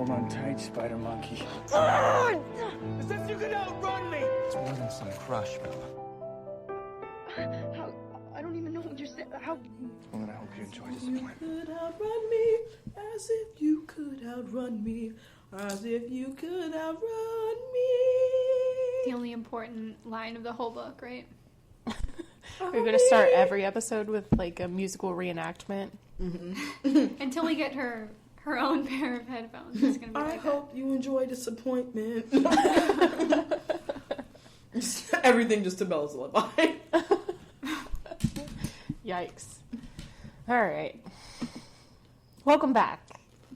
Hold on tight, spider monkey. As if you could outrun me! It's more than some crush, Bella. How? I don't even know what you're saying. How? I'm gonna help you enjoy this You point. could outrun me, as if you could outrun me, as if you could outrun me. The only important line of the whole book, right? We're going to start every episode with like a musical reenactment. Mm-hmm. Until we get her own pair of headphones. It's gonna be I hope you enjoy disappointment. Everything just to Bella's lullaby. Yikes. All right. Welcome back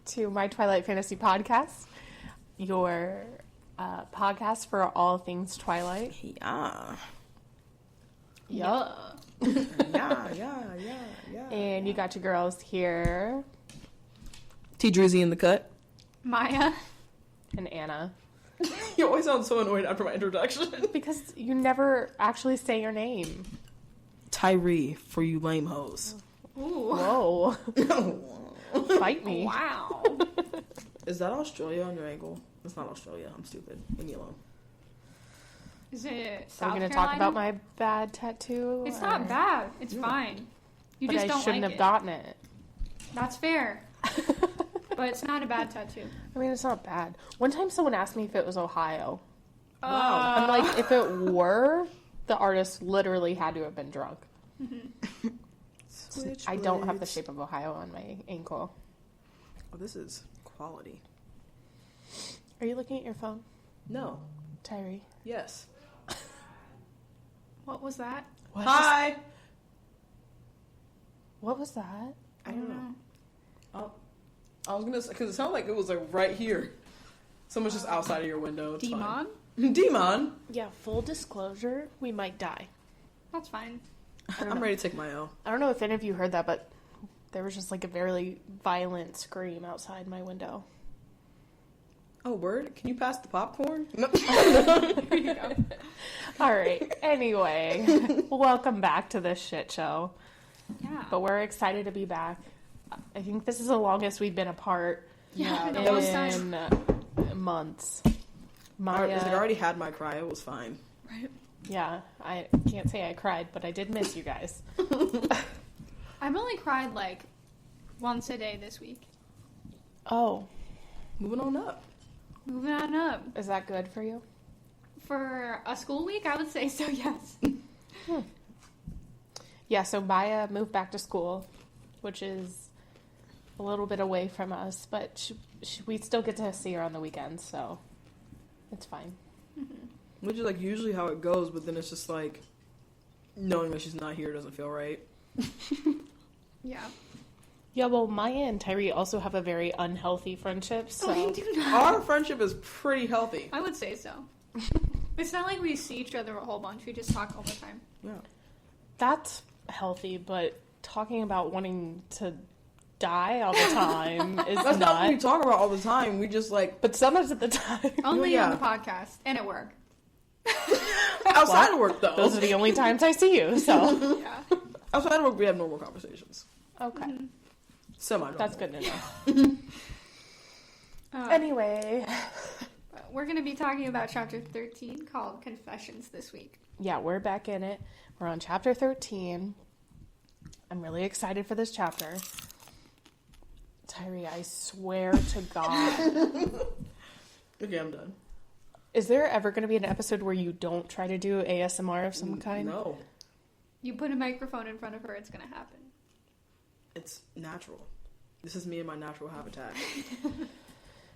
to my Twilight Fantasy Podcast, your podcast for all things Twilight. Yeah. Yup. Yeah. And you got your girls here. T. Drizzy in the cut. Maya. And Anna. You always sound so annoyed after my introduction. Because you never actually say your name. Tyree, for you lame hoes. Ooh. Whoa. Fight me. Wow. Is that Australia on your ankle? It's not Australia. I'm stupid. Leave me alone. Is it Are South we going to Carolina? talk about my bad tattoo? It's not bad. It's fine. You But just I don't shouldn't like have it. gotten it. That's fair. But it's not a bad tattoo. I mean, it's not bad. One time someone asked me if it was Ohio. Wow. I'm like, if it were, the artist literally had to have been drunk. I don't have the shape of Ohio on my ankle. Oh, this is quality. Are you looking at your phone, No. Tyree? Yes. What was that? Hi. What was that? I don't know. Oh, I was gonna say because it sounded like it was like right here. Someone's just outside of your window. It's Demon? fine. Demon. Yeah, full disclosure, we might die. That's fine. I'm ready to take my L. I don't know if any of you heard that, but there was just like a very violent scream outside my window. Oh, word? Can you pass the popcorn? No. Here you go. All right. Anyway, welcome back to this shit show. Yeah. But we're excited to be back. I think this is the longest we've been apart Yeah, Yeah, the most time. in months. I Maya, already had my cry. It was fine. Right. yeah, I can't say I cried, but I did miss you guys. I've only cried like once a day this week. Oh, Moving on up. Moving on up. is that good for you? For a school week, I would say so, yes. Yeah, so Maya moved back to school, which is a little bit away from us, but we still get to see her on the weekends, so it's fine. Which is like usually how it goes, but then it's just like knowing that she's not here doesn't feel right. Yeah. Yeah, well, Maya and Tyree also have a very unhealthy friendship, so... Oh, they do not. Our friendship is pretty healthy. I would say so. It's not like we see each other a whole bunch. We just talk all the time. Yeah. That's healthy, but talking about wanting to die all the time is That's not what we not. talk about all the time. We just like But sometimes at the time. Only yeah. on the podcast and at work. outside of work though. Those are the only times I see you, so... Yeah. Outside of work, we have normal conversations. Okay, Semi-normal. that's good to know. Anyway... We're going to be talking about chapter 13 called Confessions this week. Yeah, we're back in it. We're on chapter 13. I'm really excited for this chapter. Tyree, I swear to God. Okay, I'm done. Is there ever going to be an episode where you don't try to do ASMR of some kind? No, You put a microphone in front of her, it's going to happen. it's natural. This is me in my natural habitat.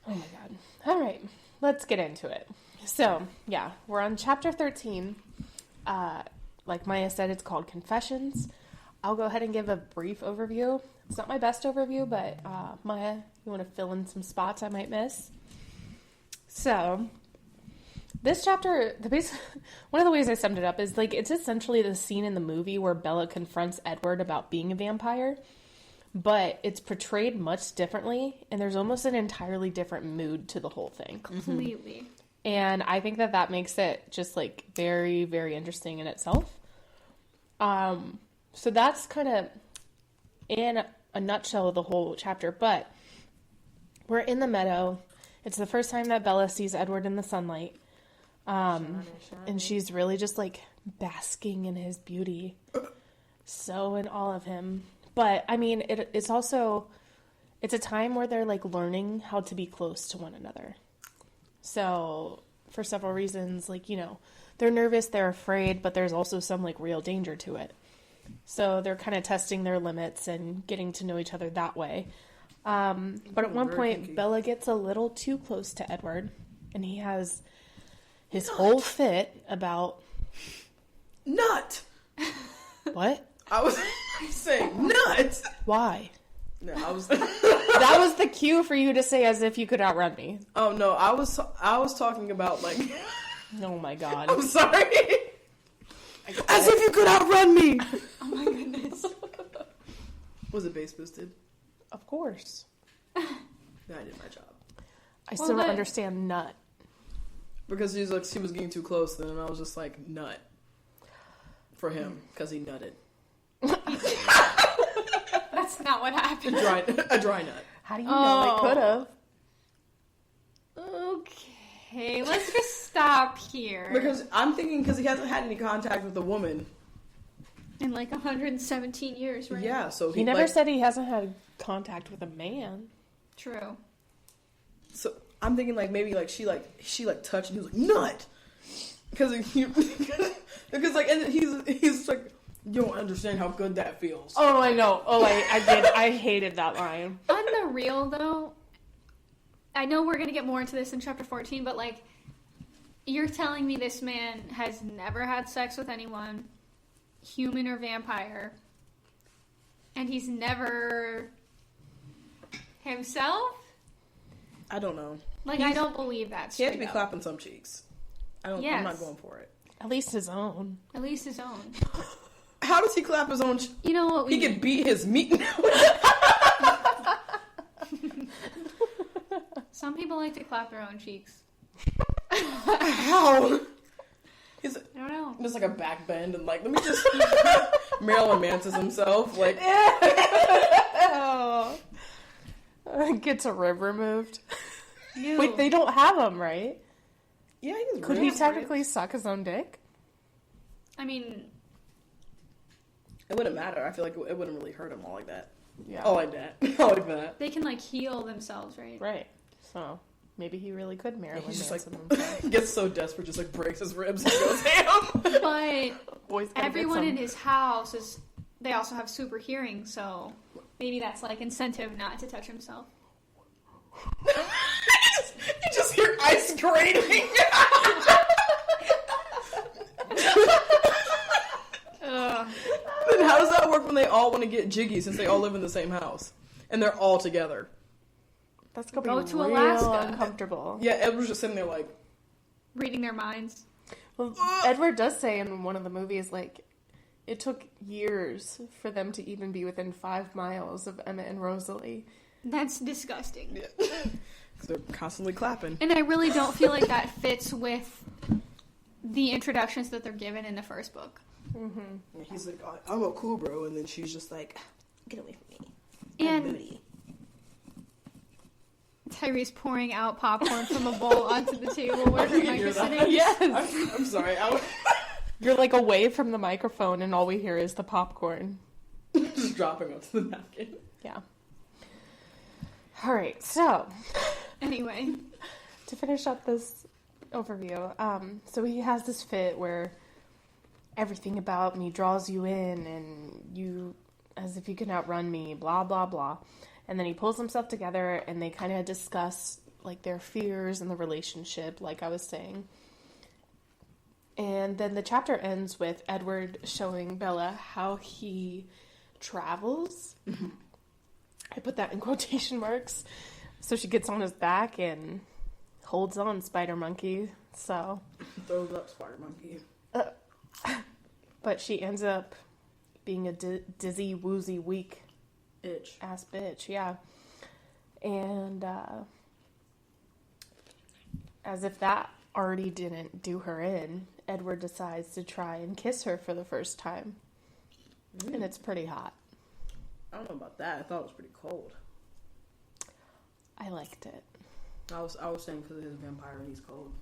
Oh my God. All right, let's get into it. So, yeah, we're on chapter 13. Like Maya said, it's called Confessions. I'll go ahead and give a brief overview. It's not my best overview, but Maya, you want to fill in some spots I might miss? So, this chapter, one of the ways I summed it up is like it's essentially the scene in the movie where Bella confronts Edward about being a vampire, but it's portrayed much differently, and there's almost an entirely different mood to the whole thing. Completely. And I think that makes it just like very, very interesting in itself. So that's kind of in a nutshell the whole chapter, but we're in the meadow It's the first time that Bella sees Edward in the sunlight. And she's really just like basking in his beauty. So in awe of him. But I mean, it's also, it's a time where they're like learning how to be close to one another. So for several reasons, like, you know, they're nervous, they're afraid, but there's also some like real danger to it. So they're kind of testing their limits and getting to know each other that way. But at one point, Bella gets a little too close to Edward, and he has his whole fit about... Nut! What? I was saying nut! Why? No, I was... That was the cue for you to say as if you could outrun me. Oh, no, I was talking about, like... Oh, my God. I'm sorry! As if you could outrun me! Oh my goodness. Was it bass boosted? Of course. Yeah, I did my job. I still don't understand nut. Because she was getting too close then, and I was just like, nut. For him, because he nutted. That's not what happened. A dry nut. How do you know I could have? Okay, let's just stop here. Because I'm thinking, because he hasn't had any contact with a woman. In like 117 years, right? Yeah, so He never said he hasn't had contact with a man. True. So I'm thinking like maybe like she touched and he was like nut, because like and he's like, you don't understand how good that feels. Oh, I know. Oh, I did. I hated that line. On the real though, I know we're gonna get more into this in chapter 14, but like, you're telling me this man has never had sex with anyone, human or vampire, and he's never himself? I don't know. Like, I don't believe that. He had to be straight up. clapping some cheeks. I'm not going for it. At least his own. At least his own. How does he clap his own? You know what? He could beat his meat. Some people like to clap their own cheeks. How? I don't know. Just like a back bend and like, let me just Marilyn Manson's himself. Like, Gets a rib removed. Ew. Wait, they don't have them, right? yeah, he Could he technically suck his own dick? I mean, It wouldn't matter. I feel like it wouldn't really hurt him all like that. Yeah. All like that. All like that. they can like heal themselves, right? Right. So maybe he really could Marilyn He's just Manson like himself. gets so desperate, just like breaks his ribs and goes ham. But Boys gotta get everyone some. in his house they also have super hearing, so maybe that's like incentive not to touch himself. You just hear ice grating. Then how does that work when they all want to get jiggy since they all live in the same house and they're all together? That's gonna Go be to real Alaska. uncomfortable. Yeah, Edward's just sitting there like, Reading their minds. Well, Edward does say in one of the movies, like, it took years for them to even be within 5 miles of Emma and Rosalie. That's disgusting. yeah. 'Cause they're constantly clapping. And I really don't feel like that fits with the introductions that they're given in the first book. And he's like, I'm a cool bro, and then she's just like, get away from me. And Booty. Tyrese pouring out popcorn from a bowl onto the table where her mic is sitting. Yes! I'm sorry. You're like away from the microphone and all we hear is the popcorn. Just dropping onto the napkin. Yeah. Alright, so Anyway. to finish up this overview, so he has this fit where everything about me draws you in and you, as if you can outrun me, blah, blah, blah. And then he pulls himself together and they kind of discuss like their fears and the relationship, like I was saying. And then the chapter ends with Edward showing Bella how he travels. I put that in quotation marks. So she gets on his back and holds on Spider Monkey. So, Throws up Spider Monkey. but she ends up being a dizzy, woozy, weak Itch. ass bitch. Yeah, and as if that already didn't do her in, Edward decides to try and kiss her for the first time, and it's pretty hot. I don't know about that. I thought it was pretty cold. I liked it. I was saying because of his vampire and he's cold.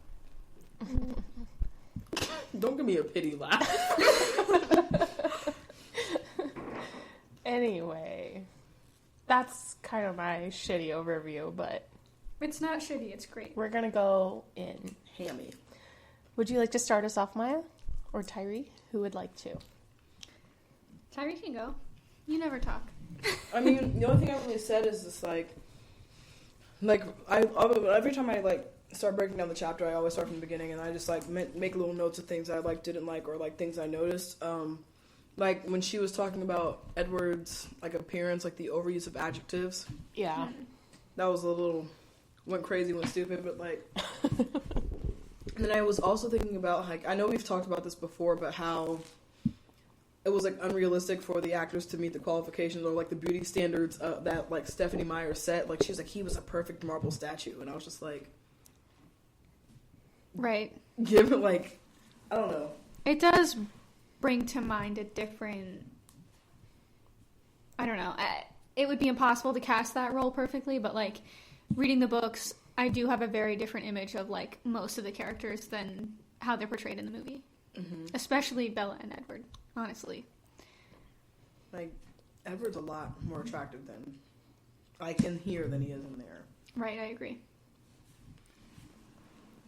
Don't give me a pity laugh. Anyway, that's kind of my shitty overview, but It's not shitty, it's great. we're gonna go in. Hammy. Would you like to start us off, Maya? Or Tyree? Who would like to? Tyree can go. You never talk. I mean, the only thing I really said is just like I every time I like start breaking down the chapter, I always start from the beginning, and I just like make little notes of things I like, didn't like, or like things I noticed. Like when she was talking about Edward's like appearance, like the overuse of adjectives. Yeah. That was a little went crazy, went stupid, but like. And then I was also thinking about like I know we've talked about this before, but how it was like unrealistic for the actors to meet the qualifications or like the beauty standards that like Stephanie Meyer set. Like she was like he was a perfect marble statue, and I was just like, Right. give it like I don't know. It does bring to mind a different... I don't know. It would be impossible to cast that role perfectly, but like reading the books, I do have a very different image of like most of the characters than how they're portrayed in the movie. Mm-hmm. Especially Bella and Edward, honestly. Like Edward's a lot more attractive than like in here than he is in there. Right, I agree.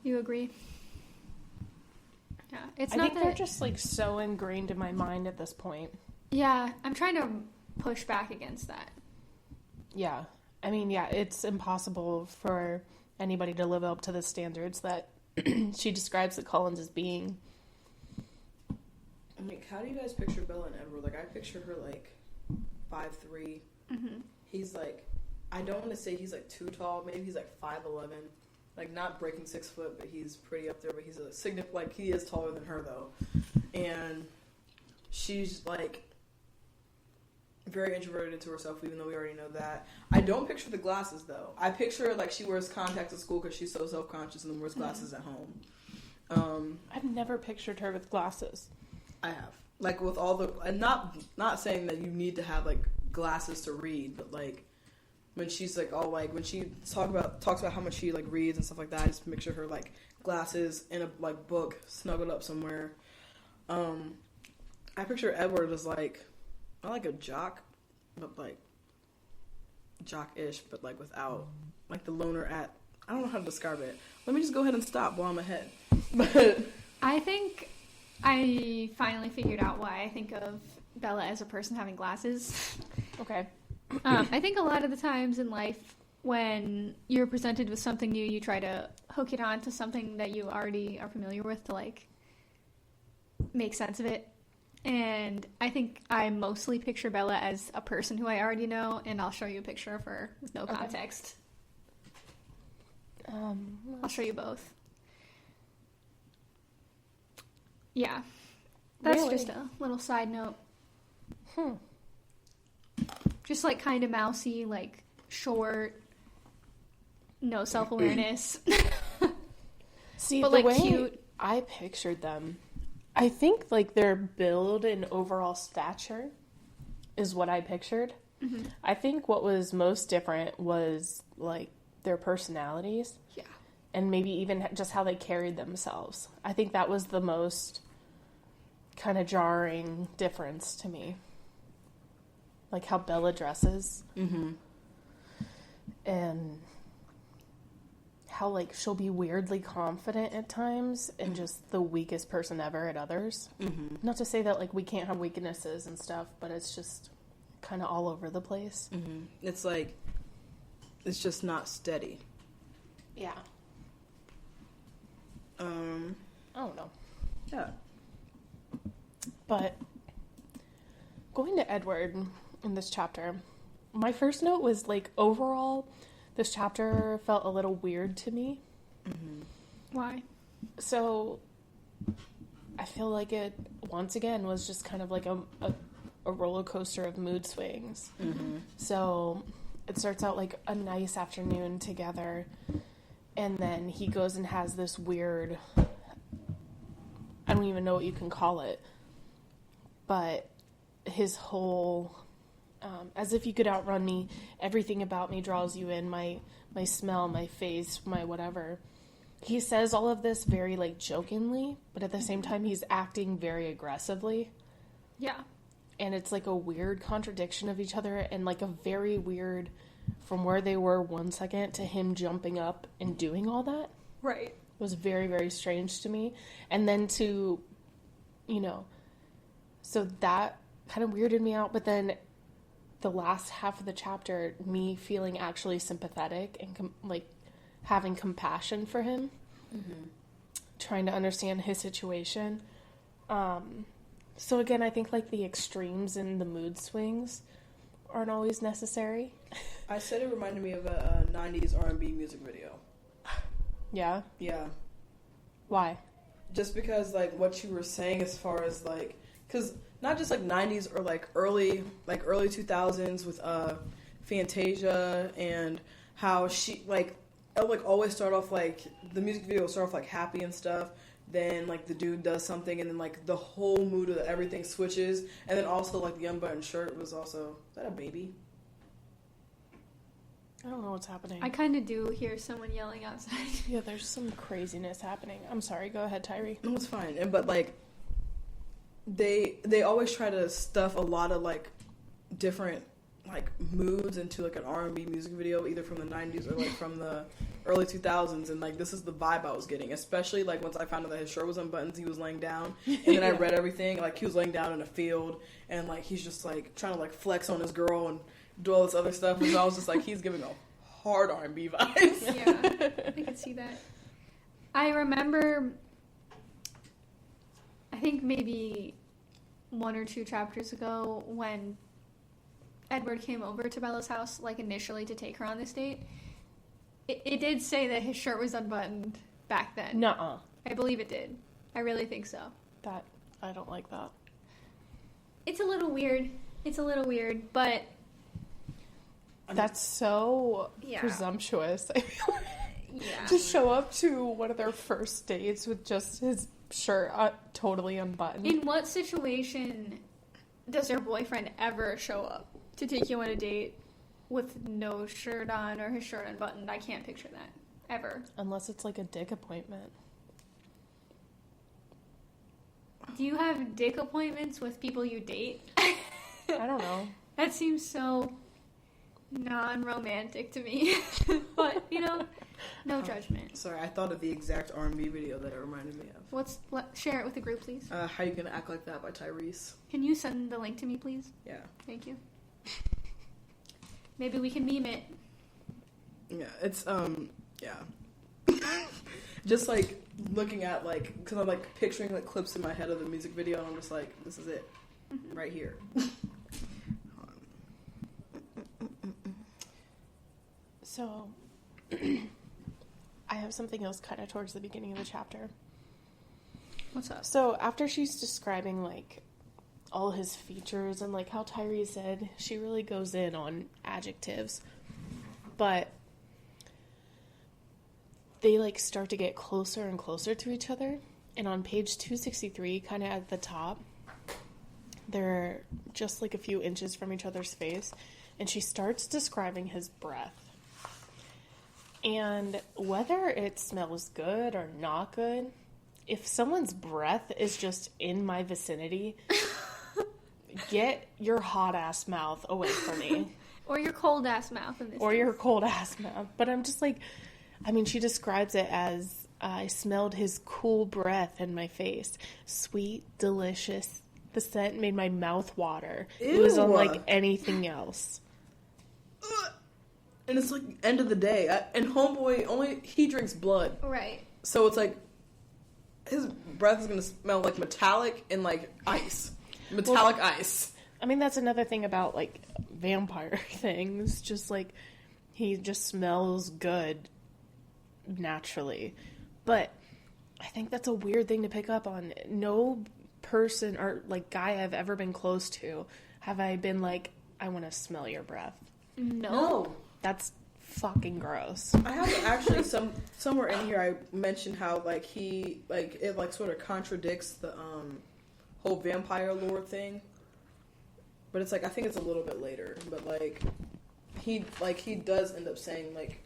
You agree? Yeah, it's I not think that... they're just like so ingrained in my mind at this point. Yeah, I'm trying to push back against that. Yeah. I mean, yeah, it's impossible for anybody to live up to the standards that she describes the Cullens as being. I mean, how do you guys picture Bella and Edward? Like I picture her like 5'3". Mm-hmm. He's like, I don't want to say he's like too tall. Maybe he's like 5'11". Like not breaking 6 foot, but he's pretty up there. But he's a significant, like he is taller than her though, and she's like very introverted into herself. Even though we already know that. I don't picture the glasses though. I picture like she wears contacts at school because she's so self conscious and then wears glasses at home. I've never pictured her with glasses. I have like with all the and not saying that you need to have like glasses to read, but like. When she's like all like when she talks about how much she like reads and stuff like that, I just picture her like glasses in a like book snuggled up somewhere. I picture Edward as like not like a jock, but like jock-ish, but like without like the loner at I don't know how to describe it. Let me just go ahead and stop while I'm ahead. But I think I finally figured out why I think of Bella as a person having glasses. Okay. I think a lot of the times in life, when you're presented with something new, you try to hook it on to something that you already are familiar with to, like, make sense of it. And I think I mostly picture Bella as a person who I already know, and I'll show you a picture of her with no context. I'll show you both. Yeah. That's Really? just a little side note. Just, like, kind of mousy, like, short, no self-awareness. See, but, the like, way cute. I pictured them, I think, like, their build and overall stature is what I pictured. Mm-hmm. I think what was most different was, like, their personalities. Yeah. And maybe even just how they carried themselves. I think that was the most kind of jarring difference to me. Like how Bella dresses. Mm-hmm. And how, like, she'll be weirdly confident at times and just the weakest person ever at others. Mm-hmm. Not to say that, like, we can't have weaknesses and stuff, but it's just kind of all over the place. Mm-hmm. It's like, it's just not steady. Yeah. I don't know. Yeah. But going to Edward in this chapter, my first note was, like, overall, this chapter felt a little weird to me. Mm-hmm. Why? So, I feel like it, once again, was just kind of like a roller coaster of mood swings. Mm-hmm. So, it starts out like a nice afternoon together, and then he goes and has this weird, I don't even know what you can call it, but his whole As if you could outrun me. Everything about me draws you in. My smell, my face, my whatever. He says all of this very, like, jokingly, but at the same time, he's acting very aggressively. Yeah. And it's, like, a weird contradiction of each other, and, like, a very weird, from where they were 1 second to him jumping up and doing all that. Right. It was very, very strange to me. And then to, you know, so that kind of weirded me out, but then the last half of the chapter, me feeling actually sympathetic and, like, having compassion for him, trying to understand his situation. So again, I think, like, the extremes and the mood swings aren't always necessary. I said it reminded me of a 90s R&B music video. Yeah? Yeah. Why? Just because, like, what you were saying as far as, like, because not just, like, 90s or, like, early 2000s with Fantasia, and how she, like, it would, like, always start off, like, the music video will start off, like, happy and stuff, then, like, the dude does something, and then, like, the whole mood of everything switches, and then also, like, the unbuttoned shirt was also, is that a baby? I don't know what's happening. I kind of do hear someone yelling outside. Yeah, there's some craziness happening. I'm sorry, go ahead, Tyree. No, it's fine. But, like, they always try to stuff a lot of, like, different, like, moods into, like, an R&B music video, either from the 90s or, like, from the early 2000s, and, like, this is the vibe I was getting, especially, like, once I found out that his shirt was unbuttoned, he was laying down, and then I read everything, like, he was laying down in a field, and, like, he's just, like, trying to, like, flex on his girl and do all this other stuff, and so I was just like, he's giving a hard R&B vibes. Yeah, I can see that. I remember, I think maybe 1 or 2 chapters ago, when Edward came over to Bella's house, like, initially to take her on this date, it did say that his shirt was unbuttoned back then. Nuh-uh. I believe it did. I really think so. That, I don't like that. It's a little weird. But That's so Yeah. presumptuous. I feel like. yeah. To show up to one of their first dates with just his shirt totally unbuttoned. In what situation does your boyfriend ever show up to take you on a date with no shirt on or his shirt unbuttoned? I can't picture that. Ever. Unless it's like a dick appointment. Do you have dick appointments with people you date? I don't know. That seems so non-romantic to me. But, you know, no judgment. Sorry, I thought of the exact R&B video that it reminded me of. Share it with the group, please. How You Gonna Act Like That by Tyrese. Can you send the link to me, please? Yeah. Thank you. Maybe we can meme it. Yeah, it's, yeah. Just, like, looking at, like, because I'm, like, picturing, like, clips in my head of the music video, and I'm just like, this is it. Right here. So, I have something else kind of towards the beginning of the chapter. What's up? So, after she's describing, like, all his features and, like, how Tyree said, she really goes in on adjectives. But they, like, start to get closer and closer to each other. And on page 263, kind of at the top, they're just, like, a few inches from each other's face. And she starts describing his breath. And whether it smells good or not good, if someone's breath is just in my vicinity, get your hot-ass mouth away from me. Or your cold-ass mouth in this Or case. your cold-ass mouth. But I'm just like, I mean, she describes it as, I smelled his cool breath in my face. Sweet, delicious. The scent made my mouth water. Ew. It was unlike anything else. And it's like end of the day, and homeboy he drinks blood, Right. so it's like his breath is gonna smell like metallic and like ice, ice. I mean, that's another thing about, like, vampire things. Just, like, he just smells good naturally. But I think that's a weird thing to pick up on. No person or, like, guy I've ever been close to have I been like, I want to smell your breath. No. That's fucking gross. I have actually somewhere in here I mentioned how like he like it like sort of contradicts the whole vampire lore thing. but it's like I think it's a little bit later. But like he does end up saying like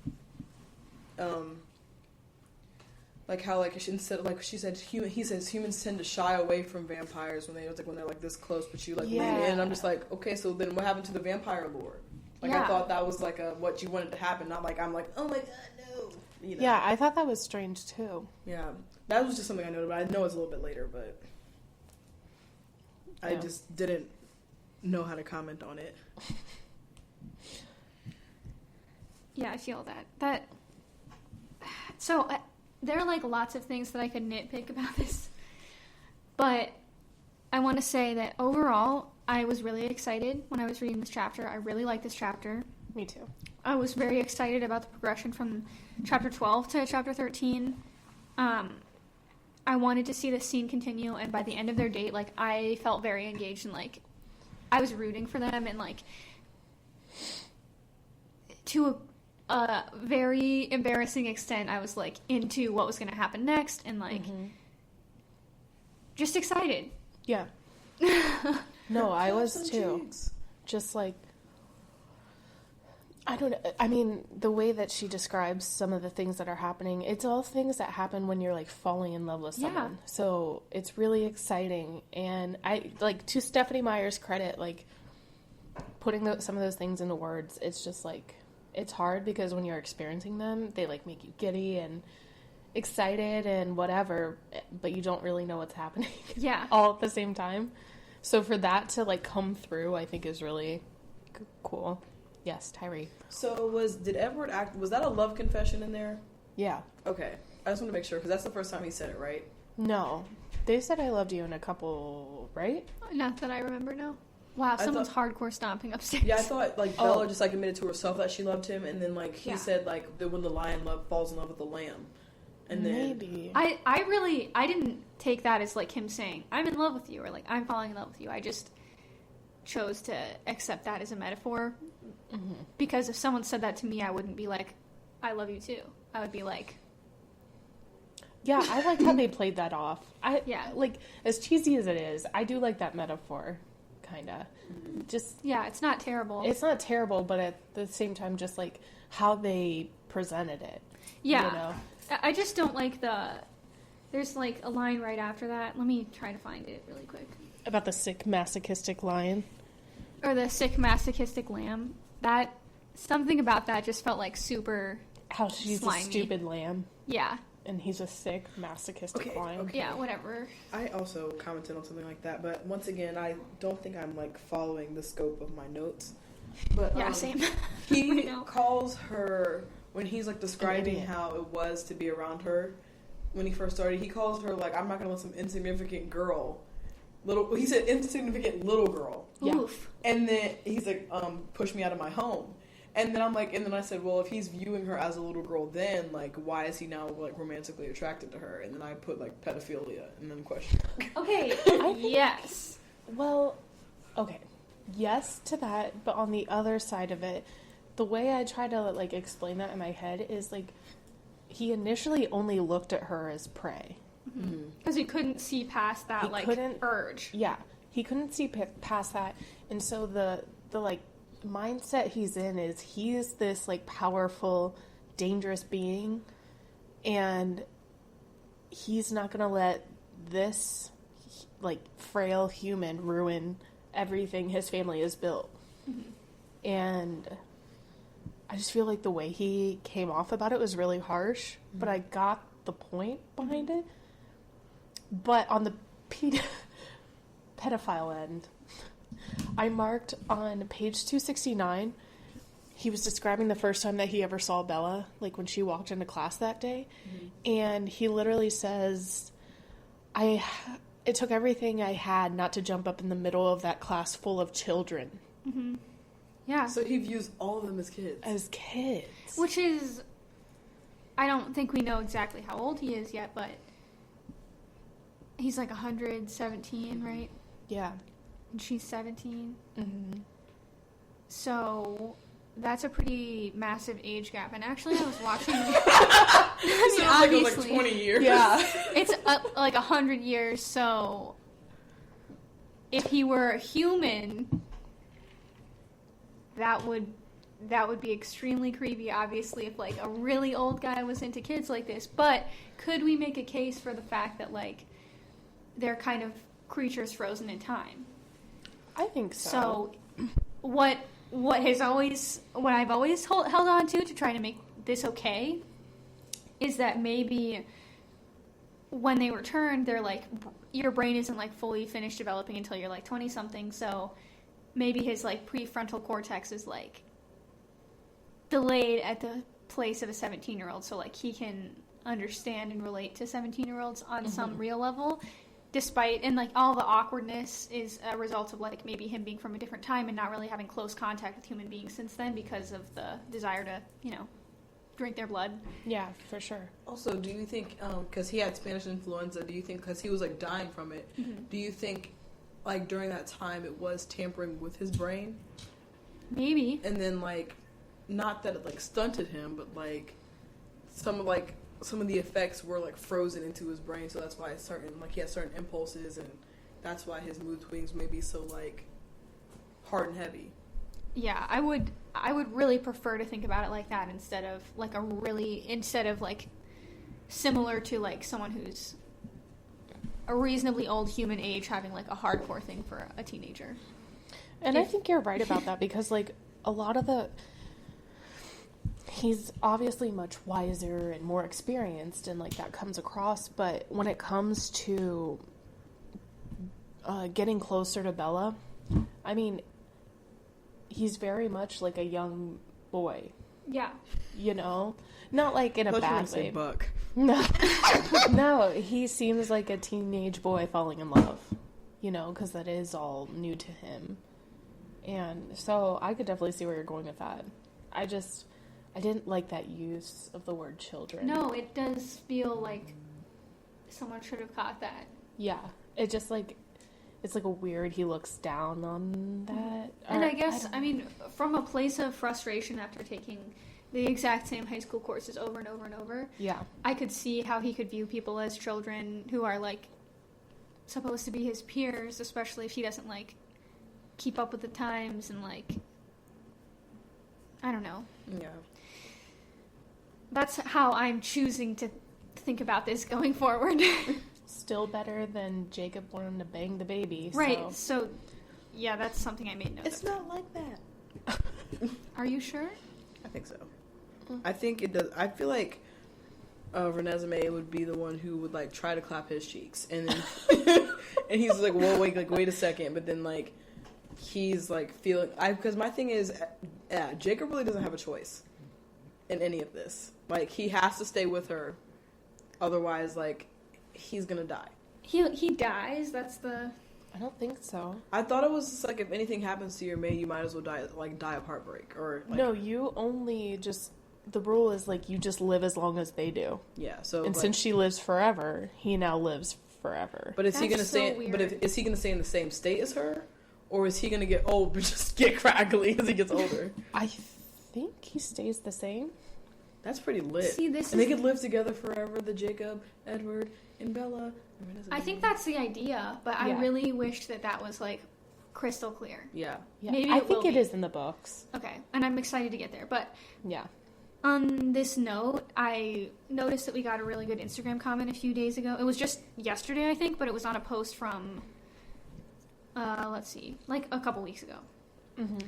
how like instead of like she said he says humans tend to shy away from vampires when they're like this close, but you like lean in. I'm just like, okay, so then what happened to the vampire lore? Like I thought that was like what you wanted to happen, not like I'm like, oh my god, no. You know? Yeah, I thought that was strange too. Yeah, that was just something I noted, but I know it's a little bit later, but I just didn't know how to comment on it. Yeah, I feel that. So there are like lots of things that I could nitpick about this, but I want to say that overall, I was really excited when I was reading this chapter. I really liked this chapter. Me too. I was very excited about the progression from chapter 12 to chapter 13. I wanted to see this scene continue, and by the end of their date, like, I felt very engaged and, like, I was rooting for them, and, like, to a very embarrassing extent, I was, like, into what was going to happen next, and, like, just excited. Yeah. No, I was too. Cheeks. Just, like, I don't know. I mean, the way that she describes some of the things that are happening, it's all things that happen when you're, like, falling in love with someone. Yeah. So it's really exciting. And I, like, to Stephanie Meyer's credit, like, putting some of those things into words, it's just, like, it's hard because when you're experiencing them, they, like, make you giddy and excited and whatever, but you don't really know what's happening. Yeah. All at the same time. So for that to, like, come through, I think is really cool. Yes, Tyree. So did Edward was that a love confession in there? Yeah. Okay. I just want to make sure, because that's the first time he said it, right? No. They said I loved you in a couple, right? Not that I remember, no. Wow, someone's hardcore stomping upstairs. Yeah, I thought, like, Bella just, like, admitted to herself that she loved him, and then, like, he said, like, that when the lion falls in love with the lamb. And then... Maybe. I didn't take that as, like, him saying, I'm in love with you, or, like, I'm falling in love with you. I just chose to accept that as a metaphor. Mm-hmm. Because if someone said that to me, I wouldn't be like, I love you too. I would be like... Yeah, I like how they played that off. Like, as cheesy as it is, I do like that metaphor, kind of. Just... Yeah, it's not terrible. It's not terrible, but at the same time, just, like, how they presented it. Yeah. You know? I just don't like there's, like, a line right after that. Let me try to find it really quick. About the sick, masochistic lion? Or the sick, masochistic lamb. Something about that just felt, like, super How she's slimy. a stupid lamb. Yeah. And he's a sick, masochistic lion. Okay. Yeah, whatever. I also commented on something like that, but once again, I don't think I'm, like, following the scope of my notes. But Yeah, same. He calls her, when he's, like, describing idiot. how it was to be around her when he first started, he calls her, like, I'm not going to let some insignificant girl, he said insignificant little girl. Yeah. Oof. And then he's like, push me out of my home. And then I'm like, and then I said, well, if he's viewing her as a little girl, then, like, why is he now, like, romantically attracted to her? And then I put, like, pedophilia and then question mark. Okay, yes. Well, okay. Yes to that, but on the other side of it, the way I try to, like, explain that in my head is, like, he initially only looked at her as prey. Because he couldn't see past that, urge. Yeah. He couldn't see past that. And so the like, mindset he's in is he is this, like, powerful, dangerous being, and he's not going to let this, like, frail human ruin everything his family has built. Mm-hmm. And I just feel like the way he came off about it was really harsh, but I got the point behind it. But on the pedophile end, I marked on page 269, he was describing the first time that he ever saw Bella, like when she walked into class that day. Mm-hmm. And he literally says, it took everything I had not to jump up in the middle of that class full of children. Mm-hmm. Yeah. So he views all of them as kids. As kids. Which is, I don't think we know exactly how old he is yet, but he's like 117, right? Yeah. And she's 17. Mm-hmm. So that's a pretty massive age gap. And actually, I was watching. Like it was like 20 years. Yeah. It's like 100 years. So if he were a human, that would be extremely creepy, obviously, if, like, a really old guy was into kids like this. But could we make a case for the fact that, like, they're kind of creatures frozen in time? I think so. So, what I've always held on to try to make this okay is that maybe when they return, they're like, your brain isn't, like, fully finished developing until you're, like, 20-something, so maybe his, like, prefrontal cortex is, like, delayed at the place of a 17-year-old, so, like, he can understand and relate to 17-year-olds on some real level, despite, and, like, all the awkwardness is a result of, like, maybe him being from a different time and not really having close contact with human beings since then because of the desire to, you know, drink their blood. Yeah, for sure. Also, do you think, because he had Spanish influenza, do you think, because he was, like, dying from it, do you think, like, during that time it was tampering with his brain? Maybe. And then, like, not that it, like, stunted him, but, like, some of the effects were, like, frozen into his brain, so that's why he has certain impulses, and that's why his mood swings may be so, like, hard and heavy. Yeah, I would really prefer to think about it like that instead of like similar to, like, someone who's a reasonably old human age having, like, a hardcore thing for a teenager. And I think you're right about that because, like, a lot of he's obviously much wiser and more experienced, and, like, that comes across, but when it comes to getting closer to Bella, I mean, he's very much like a young boy. Yeah. You know? Not, like, in a bad way. Buck. No. No, he seems like a teenage boy falling in love, you know, because that is all new to him. And so I could definitely see where you're going with that. I didn't like that use of the word children. No, it does feel like someone should have caught that. Yeah. It just, like, it's like a weird, he looks down on that. And I guess, I mean, from a place of frustration after taking the exact same high school courses over and over and over, yeah, I could see how he could view people as children who are, like, supposed to be his peers, especially if he doesn't, like, keep up with the times and, like, I don't know. Yeah. That's how I'm choosing to think about this going forward. Still better than Jacob wanting to bang the baby. Right, so yeah, that's something I made note It's of. not like that. Are you sure? I think so. I think it does. I feel like Renesmee would be the one who would, like, try to clap his cheeks, and then and he's like, "Whoa, wait a second!" But then, like, he's like feeling. Because my thing is, Jacob really doesn't have a choice in any of this. Like, he has to stay with her, otherwise, like, he's gonna die. He dies. That's the. I don't think so. I thought it was just, like, if anything happens to your mate, you might as well die of heartbreak, or, like, No, you only just. The rule is, like, you just live as long as they do. yeah. So, And like, since she lives forever, he now lives forever. but is he That's gonna so stay? weird. But is he gonna stay in the same state as her, or is he gonna get old but just get crackly as he gets older? I think he stays the same. That's pretty lit. See, this and they is- could live together forever. The Jacob, Edward, and Bella. I think that's the idea, but I Yeah. really wish that was, like, crystal clear. Yeah. Yeah, Maybe I it think will it be. is in the books. Okay, and I'm excited to get there. But Yeah. on this note, I noticed that we got a really good Instagram comment a few days ago. It was just yesterday, I think, but it was on a post from, let's see, like a couple weeks ago. Mm-hmm.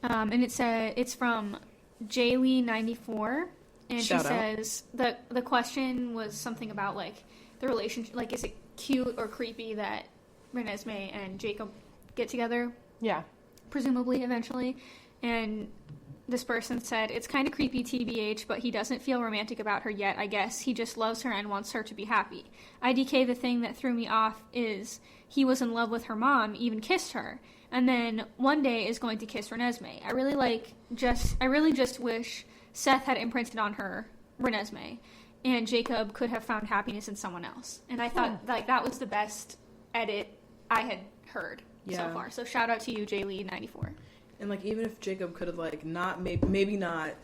And it said it's from Jaylee94, and Shout she out. says the question was something about, like, the relationship, like, is it cute or creepy that Renesmee and Jacob get together, Yeah. presumably eventually, and this person said, it's kind of creepy TBH, but he doesn't feel romantic about her yet, I guess. He just loves her and wants her to be happy. IDK, the thing that threw me off is he was in love with her mom, even kissed her, and then one day is going to kiss Renesmee. I really just wish Seth had imprinted on her Renesmee, and Jacob could have found happiness in someone else. And I thought, like, that was the best edit I had heard so Yeah. far. So shout out to you, Jaylee94. And, like, even if Jacob could have, like, maybe not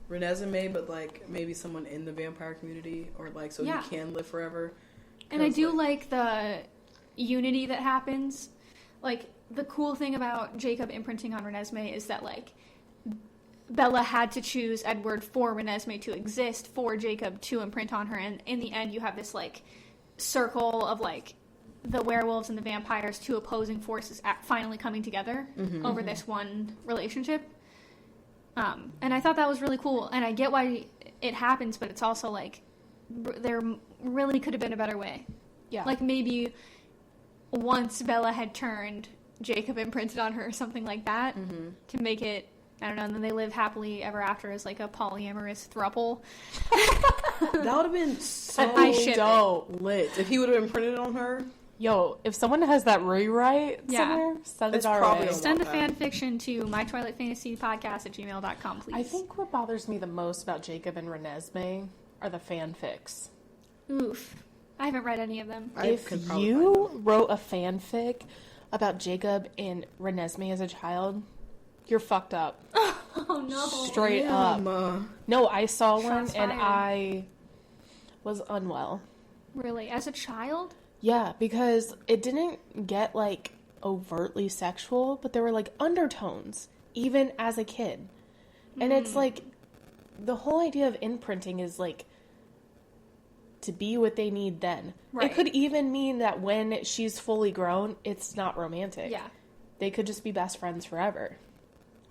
Renesmee, but, like, maybe someone in the vampire community, or, like, so Yeah. he can live forever. And I 'Cause, do like the unity that happens. Like, the cool thing about Jacob imprinting on Renesmee is that, like, Bella had to choose Edward for Renesmee to exist, for Jacob to imprint on her, and in the end you have this, like, circle of, like, the werewolves and the vampires, two opposing forces finally coming together over this one relationship. And I thought that was really cool, and I get why it happens, but it's also, like, there really could have been a better way. Yeah. Like, maybe once Bella had turned, Jacob imprinted on her or something like that to make it, I don't know, and then they live happily ever after as, like, a polyamorous throuple. That would have been so dope. lit. If he would have imprinted on her. Yo, if someone has that rewrite somewhere, send It's it our probably way. on Send the fan fiction to mytwilightfantasypodcast@gmail.com, please. I think what bothers me the most about Jacob and Renesmee are the fanfics. Oof. I haven't read any of them. If you wrote a fanfic about Jacob and Renesmee as a child, you're fucked up. Oh, no. Straight up. No, I saw one Shots and fired. I was unwell. Really? As a child? Yeah, because it didn't get, like, overtly sexual, but there were, like, undertones, even as a kid. And it's, like, the whole idea of imprinting is, like, to be what they need then. Right. It could even mean that when she's fully grown, it's not romantic. Yeah. They could just be best friends forever,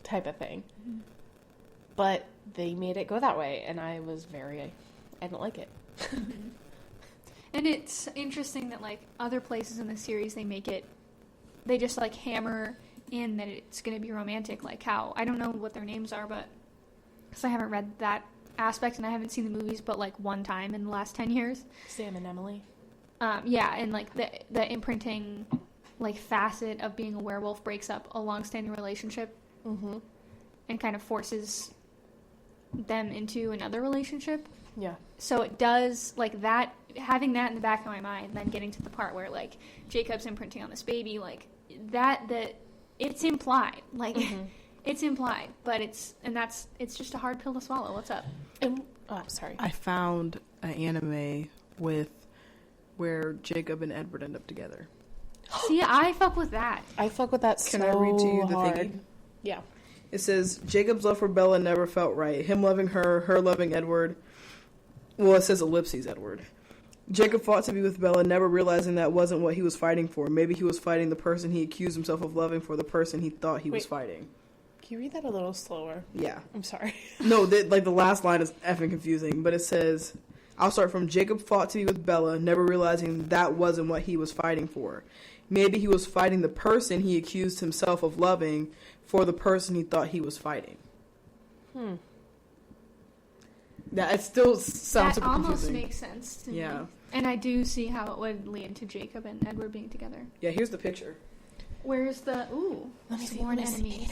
type of thing. But they made it go that way, and I didn't like it. And it's interesting that, like, other places in the series, they just, like, hammer in that it's going to be romantic, like how, I don't know what their names are, but, because I haven't read that aspect, and I haven't seen the movies but, like, one time in the last 10 years. Sam and Emily. Yeah, and, like, the imprinting, like, facet of being a werewolf breaks up a long-standing relationship and kind of forces them into another relationship. Yeah. So it does, like, that, having that in the back of my mind, and then getting to the part where, like, Jacob's imprinting on this baby, like, that it's implied. Like, it's implied, but it's just a hard pill to swallow. What's up? I'm sorry. I found an anime where Jacob and Edward end up together. See, I fuck with that. I fuck with that so Can I read to you the hard. thingy? Yeah. It says, Jacob's love for Bella never felt right. Him loving her loving Edward. Well, it says ellipses Edward. Jacob fought to be with Bella, never realizing that wasn't what he was fighting for. Maybe he was fighting the person he accused himself of loving for the person he thought he was fighting. Can you read that a little slower? Yeah. I'm sorry. No, the last line is effing confusing, but it says, I'll start from Jacob fought to be with Bella, never realizing that wasn't what he was fighting for. Maybe he was fighting the person he accused himself of loving for the person he thought he was fighting. Yeah, it still sounds super almost confusing. makes sense to me. Yeah. And I do see how it would lead to Jacob and Edward being together. Yeah, here's the picture. Where's the... Ooh. Let me see. Sworn enemies.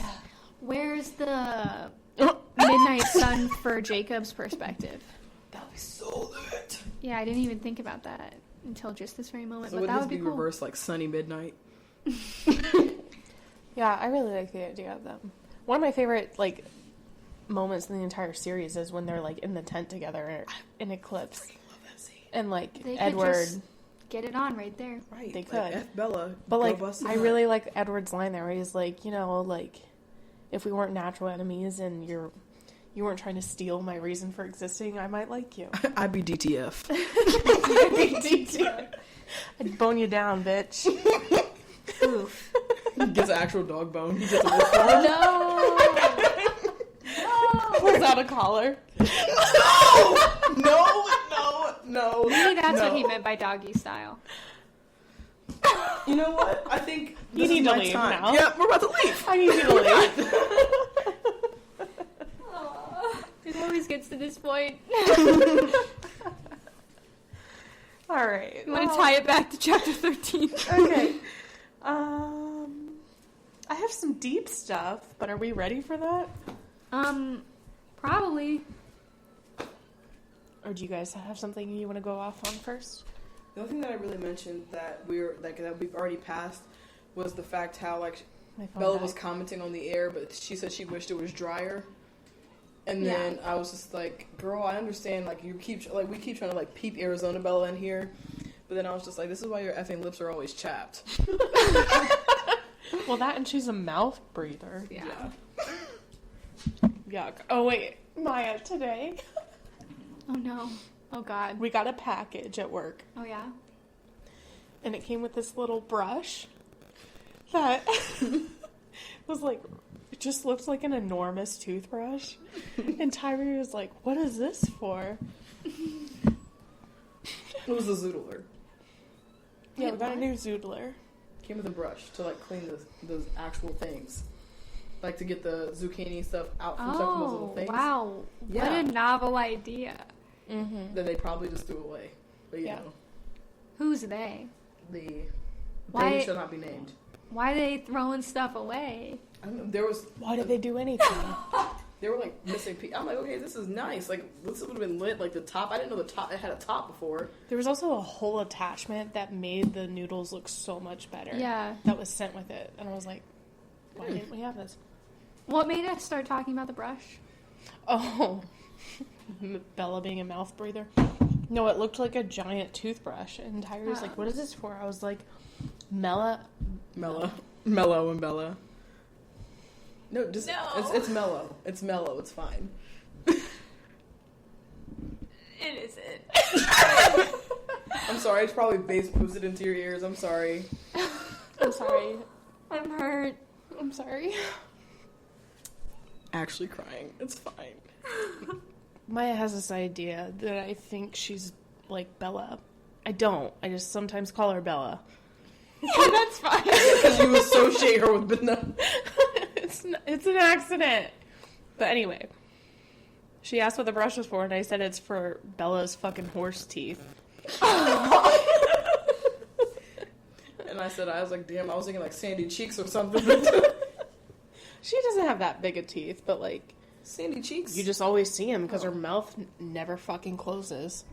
Where's the midnight sun for Jacob's perspective? That would be so lit. Yeah, I didn't even think about that until just this very moment, So but would that this would be be cool. reversed like sunny midnight? Yeah, I really like the idea of them. One of my favorite, like, moments in the entire series is when they're, like, in the tent together in Eclipse. And, like, They Edward... could just get it on right there. Right. They like, could. F Bella. But, go like, bust I it. really like Edward's line there where he's like, you know, like, if we weren't natural enemies and you weren't trying to steal my reason for existing, I might like you. I'd be DTF. I'd bone you down, bitch. Oof. He gets an actual dog bone. He gets a wolf bone. No! Pulls out a collar. No. Maybe that's no. what he meant by doggy style. You know what? I think You this need is to my leave time. now. Yeah, we're about to leave. I need you to leave. It always gets to this point. All right. You want to tie it back to chapter 13? Okay. I have some deep stuff, but are we ready for that? Probably. Or do you guys have something you want to go off on first? The only thing that I really mentioned that that we've already passed was the fact how like My phone Bella died. was commenting on the air, but she said she wished it was drier. And then I was just like, girl, I understand. Like we keep trying to like peep Arizona Bella in here, but then I was just like, this is why your effing lips are always chapped. Well, that and she's a mouth breather. Yeah. Yuck. Oh, wait. Maya, today Oh no. Oh god. we got a package at work, Oh yeah. and it came with this little brush that was like, it just looks like an enormous toothbrush. And Tyree was like, what is this for? It was a zoodler. Yeah, we Wait, got a what? new zoodler. Came with a brush to like clean those actual things, like to get the zucchini stuff out from stuff from those little Oh things. wow. Yeah. What a novel idea. Mm-hmm. That they probably just threw away. But you Yeah. know, Who's they? they Why- shall not be named. Why are they throwing stuff away? I don't know, there was Why did they do anything? they were like missing pieces. I'm like, okay, this is nice. Like this would have been lit. Like the top, I didn't know the top. It had a top before. There was also a whole attachment that made the noodles look so much better. Yeah. That was sent with it. And I was like, why didn't we have this? What made us start talking about the brush? Oh. Bella being a mouth breather. No, it looked like a giant toothbrush. And Tyree was like, what is this for? I was like, mellow and Bella. No, just No. It's mellow. It's mellow. It's fine. It isn't. I'm sorry. It's probably bass boosted into your ears. I'm sorry. I'm sorry. I'm hurt. I'm sorry. Actually crying. It's fine. Maya has this idea that I think she's like Bella. I don't. I just sometimes call her Bella. That's fine. Because you associate her with banana. It's an accident. But anyway, she asked what the brush was for, and I said it's for Bella's fucking horse teeth. And I was like, damn, I was thinking like Sandy Cheeks or something. She doesn't have that big of teeth, but like, Sandy Cheeks? you just always see them because her mouth never fucking closes.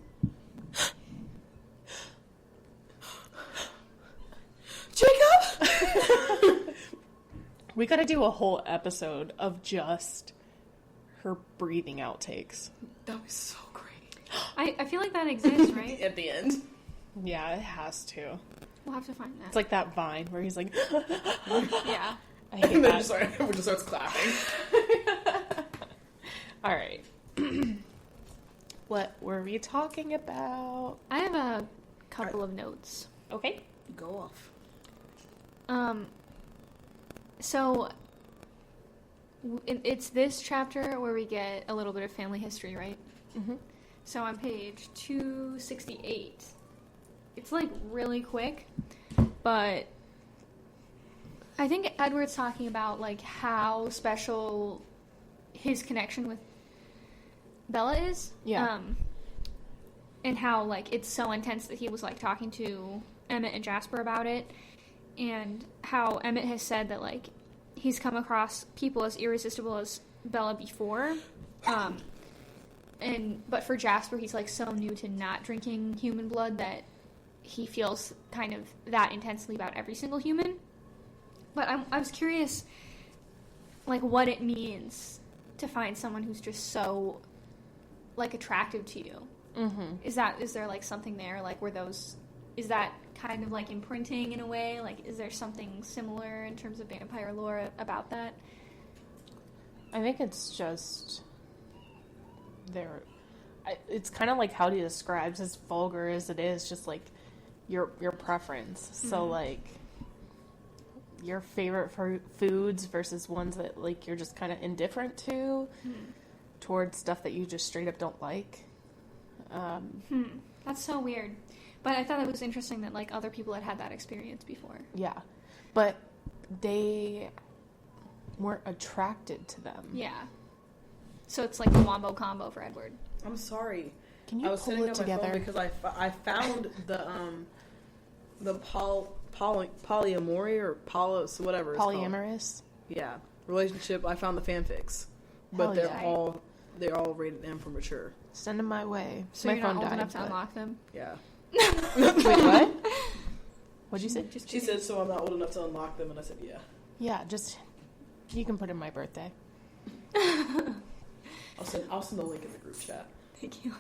Jacob! We gotta do a whole episode of just her breathing outtakes. That was so great. I feel like that exists, right? At the end. Yeah, it has to. We'll have to find that. It's like that Vine where he's like, Yeah. I hate And then that. everyone just starts clapping. All right. What were we talking about? I have a couple of notes. Okay. Go off. So it's this chapter where we get a little bit of family history, right? Mm-hmm. So on page 268, it's like really quick, but I think Edward's talking about like how special his connection with Bella is. Yeah. And how like it's so intense that he was like talking to Emmett and Jasper about it, and how Emmett has said that like he's come across people as irresistible as Bella before. But for Jasper, he's like so new to not drinking human blood that he feels kind of that intensely about every single human. But I was curious, like, what it means to find someone who's just so, like, attractive to you. Mm-hmm. Is there, like, something there, like, is that kind of, like, imprinting in a way? Like, is there something similar in terms of vampire lore about that? I think it's just it's kind of like how he describes, as vulgar as it is, just like your preference. Mm-hmm. So like your favorite foods versus ones that like you're just kind of indifferent to, towards stuff that you just straight up don't like. That's so weird. But I thought it was interesting that like other people had that experience before. Yeah, but they weren't attracted to them. Yeah. So it's like the wombo combo for Edward. I'm sorry. Can you I was pull sitting it on my phone together? because I found the polyamory or whatever it's called. Polyamorous. Yeah, relationship. I found the fanfics, but Hell they're all rated M for mature. Send them my way. So my you're not phone old died, enough to but- unlock them? Yeah. Wait, what? What'd you say? She said, so I'm not old enough to unlock them, and I said, yeah. Yeah, just you can put in my birthday. I'll send the link in the group chat. Thank you.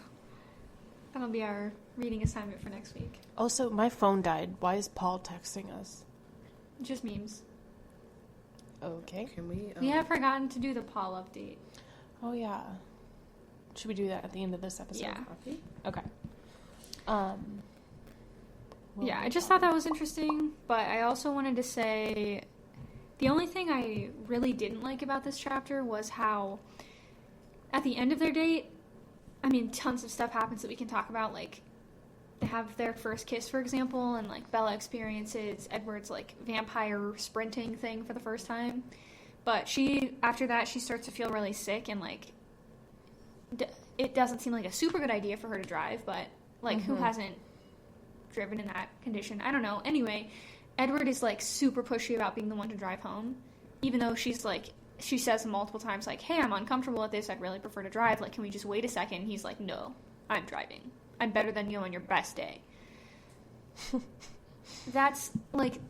That'll be our reading assignment for next week. Also, my phone died. Why is Paul texting us? Just memes. Okay. Can we? We have forgotten to do the Paul update. Oh, yeah. Should we do that at the end of this episode? Yeah. Okay. Yeah, I just thought that was interesting, but I also wanted to say the only thing I really didn't like about this chapter was how at the end of their date, I mean, tons of stuff happens that we can talk about, like they have their first kiss, for example, and like Bella experiences Edward's like vampire sprinting thing for the first time. But after that, she starts to feel really sick, and like it doesn't seem like a super good idea for her to drive, but like who hasn't driven in that condition? I don't know. Anyway, Edward is like super pushy about being the one to drive home, even though she's like, she says multiple times like, hey, I'm uncomfortable with this, I'd really prefer to drive, like, can we just wait a second? He's like, no, I'm driving, I'm better than you on your best day. That's like,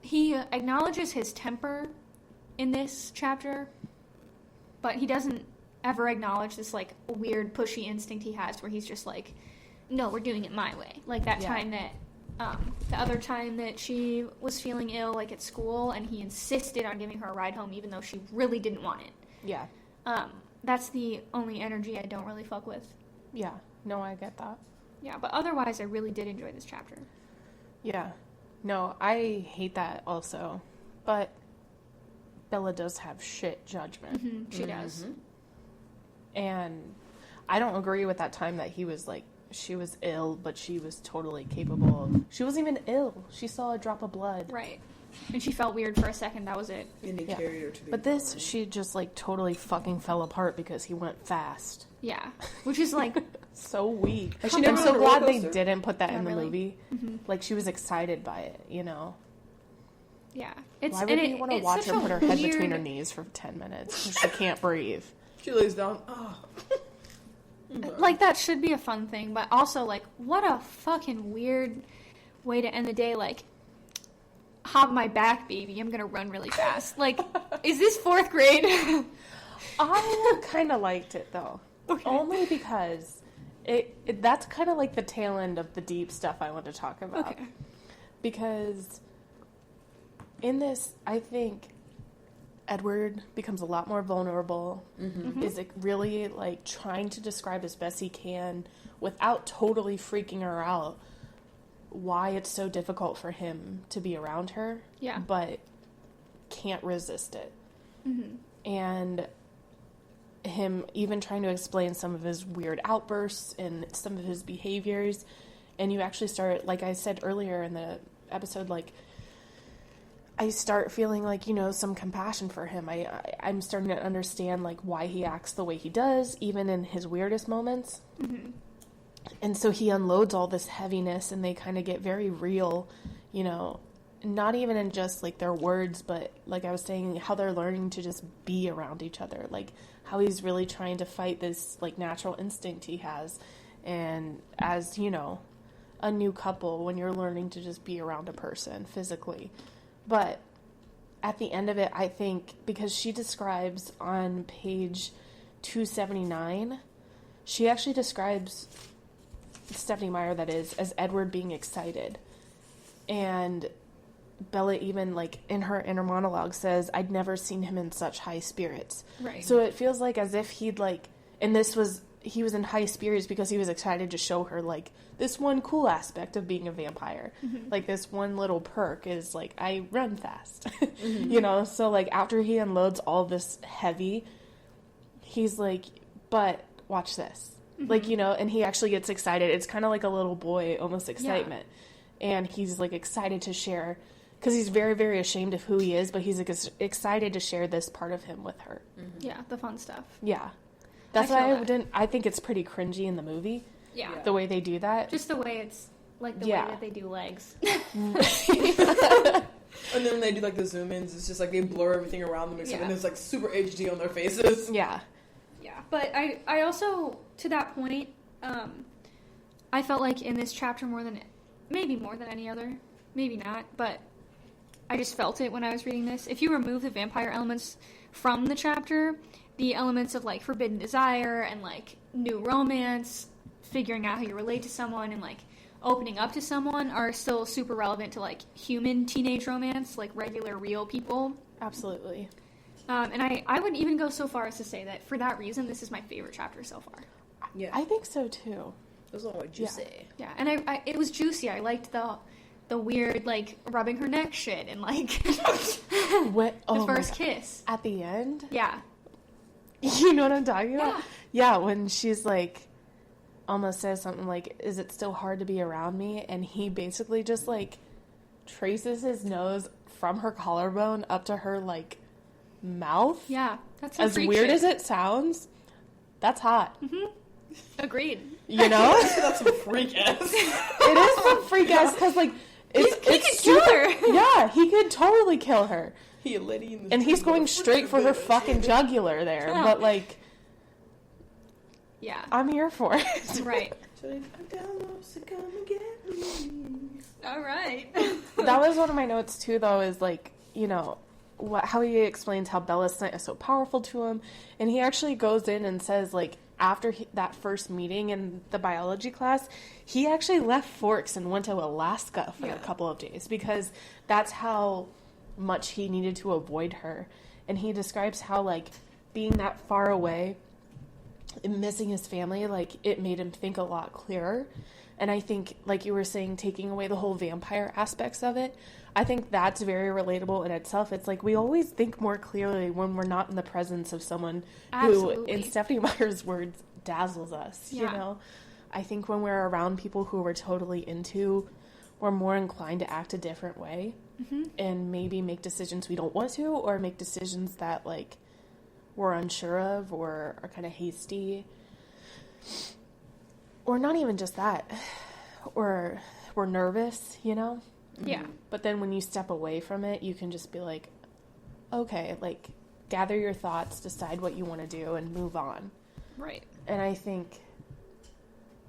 he acknowledges his temper in this chapter, but he doesn't ever acknowledge this like weird pushy instinct he has where he's just like, no, we're doing it my way. Like that time that, the other time that she was feeling ill, like at school, and he insisted on giving her a ride home even though she really didn't want it. Yeah. That's the only energy I don't really fuck with. Yeah. No, I get that. Yeah, but otherwise I really did enjoy this chapter. Yeah. No, I hate that also. But Bella does have shit judgment. Mm-hmm, she does. And I don't agree with that time that he was like, she was ill, but she was totally capable of... She wasn't even ill. She saw a drop of blood. Right. And she felt weird for a second, that was it. And he carried her to the But this, apartment. she just like totally fucking fell apart because he went fast. Yeah. Which is like... So weak. And she I'm never so rode a glad roller they coaster. didn't put that Yeah, in the really. movie. Like, she was excited by it, you know? Yeah. It's, Why would you want to it's watch such her a put her head weird- between her knees for 10 minutes? 'Cause she can't breathe. She lays down. Oh. Like, that should be a fun thing, but also, like, what a fucking weird way to end the day. Like, hop my back, baby. I'm gonna run really fast. Like, is this 4th grade? I kind of liked it, though. Okay. Only because that's kind of like the tail end of the deep stuff I want to talk about. Okay. Because in this, I think Edward becomes a lot more vulnerable. Is it really like trying to describe as best he can without totally freaking her out why it's so difficult for him to be around her. Yeah. But can't resist it. And him even trying to explain some of his weird outbursts and some of his behaviors. And you actually start, like I said earlier in the episode, like, I start feeling like, you know, some compassion for him. I'm starting to understand, like, why he acts the way he does, even in his weirdest moments. And so he unloads all this heaviness, and they kind of get very real, you know, not even in just, like, their words, but, like I was saying, how they're learning to just be around each other. Like, how he's really trying to fight this, like, natural instinct he has. And as, you know, a new couple, when you're learning to just be around a person physically. But at the end of it, I think, because she describes on page 279, she actually describes Stephanie Meyer, that is, as Edward being excited. And Bella even, like, in her inner monologue says, I'd never seen him in such high spirits. Right. So it feels like as if he'd, like, and he was in high spirits because he was excited to show her, like, this one cool aspect of being a vampire. Like, this one little perk is, like, I run fast. You know? So, like, after he unloads all this heavy, he's like, but watch this. Like, you know, and he actually gets excited. It's kind of like a little boy, almost excitement. And he's, like, excited to share, because he's very, very ashamed of who he is, but he's excited to share this part of him with her. Yeah, the fun stuff. Yeah. That's I why feel that. I think it's pretty cringy in the movie, Yeah. the way they do that. Just the way it's, like, the Yeah. way that they do legs. And then when they do, like, the zoom-ins, it's just, like, they blur everything around them, except Yeah. and it's, like, super HD on their faces. Yeah. Yeah, but I also, to that point, I felt like in this chapter maybe more than any other, maybe not, but I just felt it when I was reading this. If you remove the vampire elements from the chapter, the elements of, like, forbidden desire and, like, new romance, figuring out how you relate to someone, and, like, opening up to someone are still super relevant to like human teenage romance, like regular real people. Absolutely. And I would even go so far as to say that for that reason, this is my favorite chapter so far. Yeah. I think so too. It was all like juicy. Yeah, and I it was juicy. I liked the weird like rubbing her neck shit and like What? the first kiss. At the end? Yeah. You know what I'm talking about? Yeah. Yeah, when she's like, almost says something like, is it still hard to be around me? And he basically just like traces his nose from her collarbone up to her like mouth. Yeah, that's some As freak weird shit. as it sounds, that's hot. Agreed. You know? That's some freak ass. It is some freak ass because like it's He could kill her. Yeah, he could totally kill her. He a lady in the And he's street going with a straight for her freaking fucking jugular there. Yeah. But like, Yeah. I'm here for it. Right. All right. That was one of my notes too, though, is like, you know, how he explains how Bella's night is so powerful to him. And he actually goes in and says, like, after that first meeting in the biology class, he actually left Forks and went to Alaska for a couple of days because that's how much he needed to avoid her. And he describes how, like, being that far away and missing his family, like, it made him think a lot clearer. And I think, like you were saying, taking away the whole vampire aspects of it, I think that's very relatable in itself. It's like we always think more clearly when we're not in the presence of someone who, Absolutely. in Stephanie Meyer's words, dazzles us, you Yeah. know? I think when we're around people who we're totally into, we're more inclined to act a different way and maybe make decisions we don't want to, or make decisions that, like, we're unsure of or are kind of hasty. Or not even just that. Or we're nervous, you know? Yeah. But then when you step away from it, you can just be like, okay, like, gather your thoughts, decide what you want to do, and move on. Right. And I think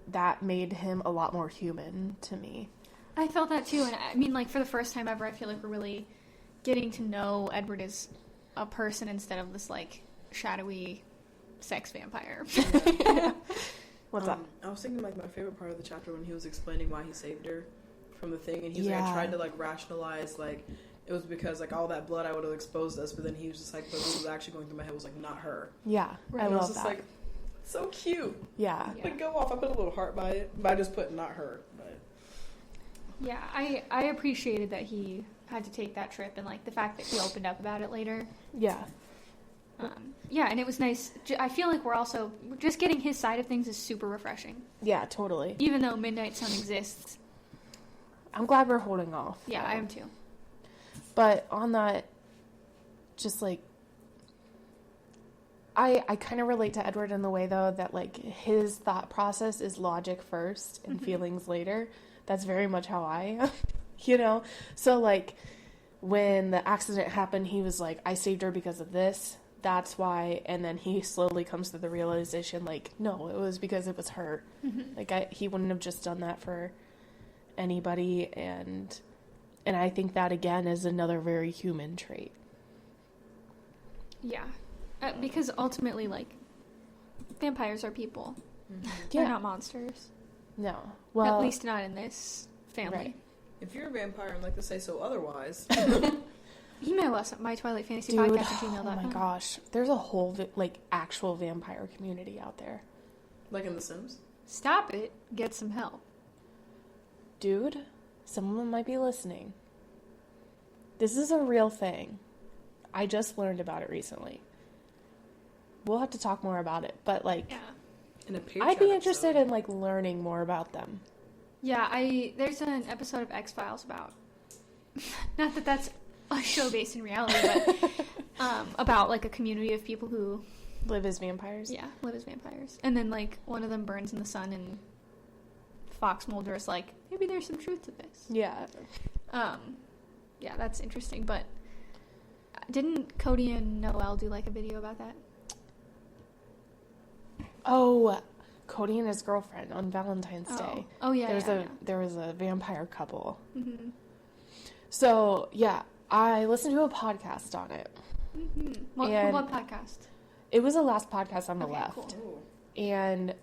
that made him a lot more human to me. I felt that too, and I mean, like, for the first time ever, I feel like we're really getting to know Edward as a person instead of this, like, shadowy sex vampire. What's up? I was thinking, like, my favorite part of the chapter when he was explaining why he saved her from the thing, and he's like, I Yeah. tried to, like, rationalize, like, it was because, like, all that blood I would have exposed us, but then he was just like, but what was actually going through my head was, like, not her. Yeah, Right. I And I was love just that. like, so cute. Yeah. Yeah. Like, go off. I put a little heart by it, but I just put not her. But Yeah, I appreciated that he had to take that trip and, like, the fact that he opened up about it later. Yeah. Yeah, and it was nice. I feel like we're also, just getting his side of things is super refreshing. Yeah, totally. Even though Midnight Sun exists. I'm glad we're holding off. Yeah, I am too. But on that, just like, I kind of relate to Edward in the way, though, that, like, his thought process is logic first and feelings later. That's very much how I am, you know? So, like, when the accident happened, he was like, I saved her because of this. That's why. And then he slowly comes to the realization, like, no, it was because it was her. Like, he wouldn't have just done that for anybody. And I think that, again, is another very human trait. Yeah. Because ultimately, like, vampires are people. Yeah. They're not monsters. No. Well, At least not in this family. Right. if you're a vampire and like to say so otherwise, Email us at mytwilightfantasypodcast dude, at gmail.com. oh my gosh. There's a whole, like, actual vampire community out there. like in The Sims. Stop it. Get some help. Dude, some of them might be listening. This is a real thing. I just learned about it recently. We'll have to talk more about it, but, like, Yeah. In a I'd be interested in, like, learning more about them. Yeah, there's an episode of X-Files about, not that that's a show based in reality, but about, like, a community of people who, Live as vampires? yeah, live as vampires. And then, like, one of them burns in the sun, and Fox Mulder is like, maybe there's some truth to this. Yeah. Yeah, that's interesting, but didn't Cody and Noelle do, like, a video about that? Oh, Cody and his girlfriend on Valentine's Day. Oh, yeah, There was a vampire couple. Mm-hmm. So, yeah, I listened to a podcast on it. Mm-hmm. And- What podcast? It was the last podcast on the Okay, left. cool. Oh. And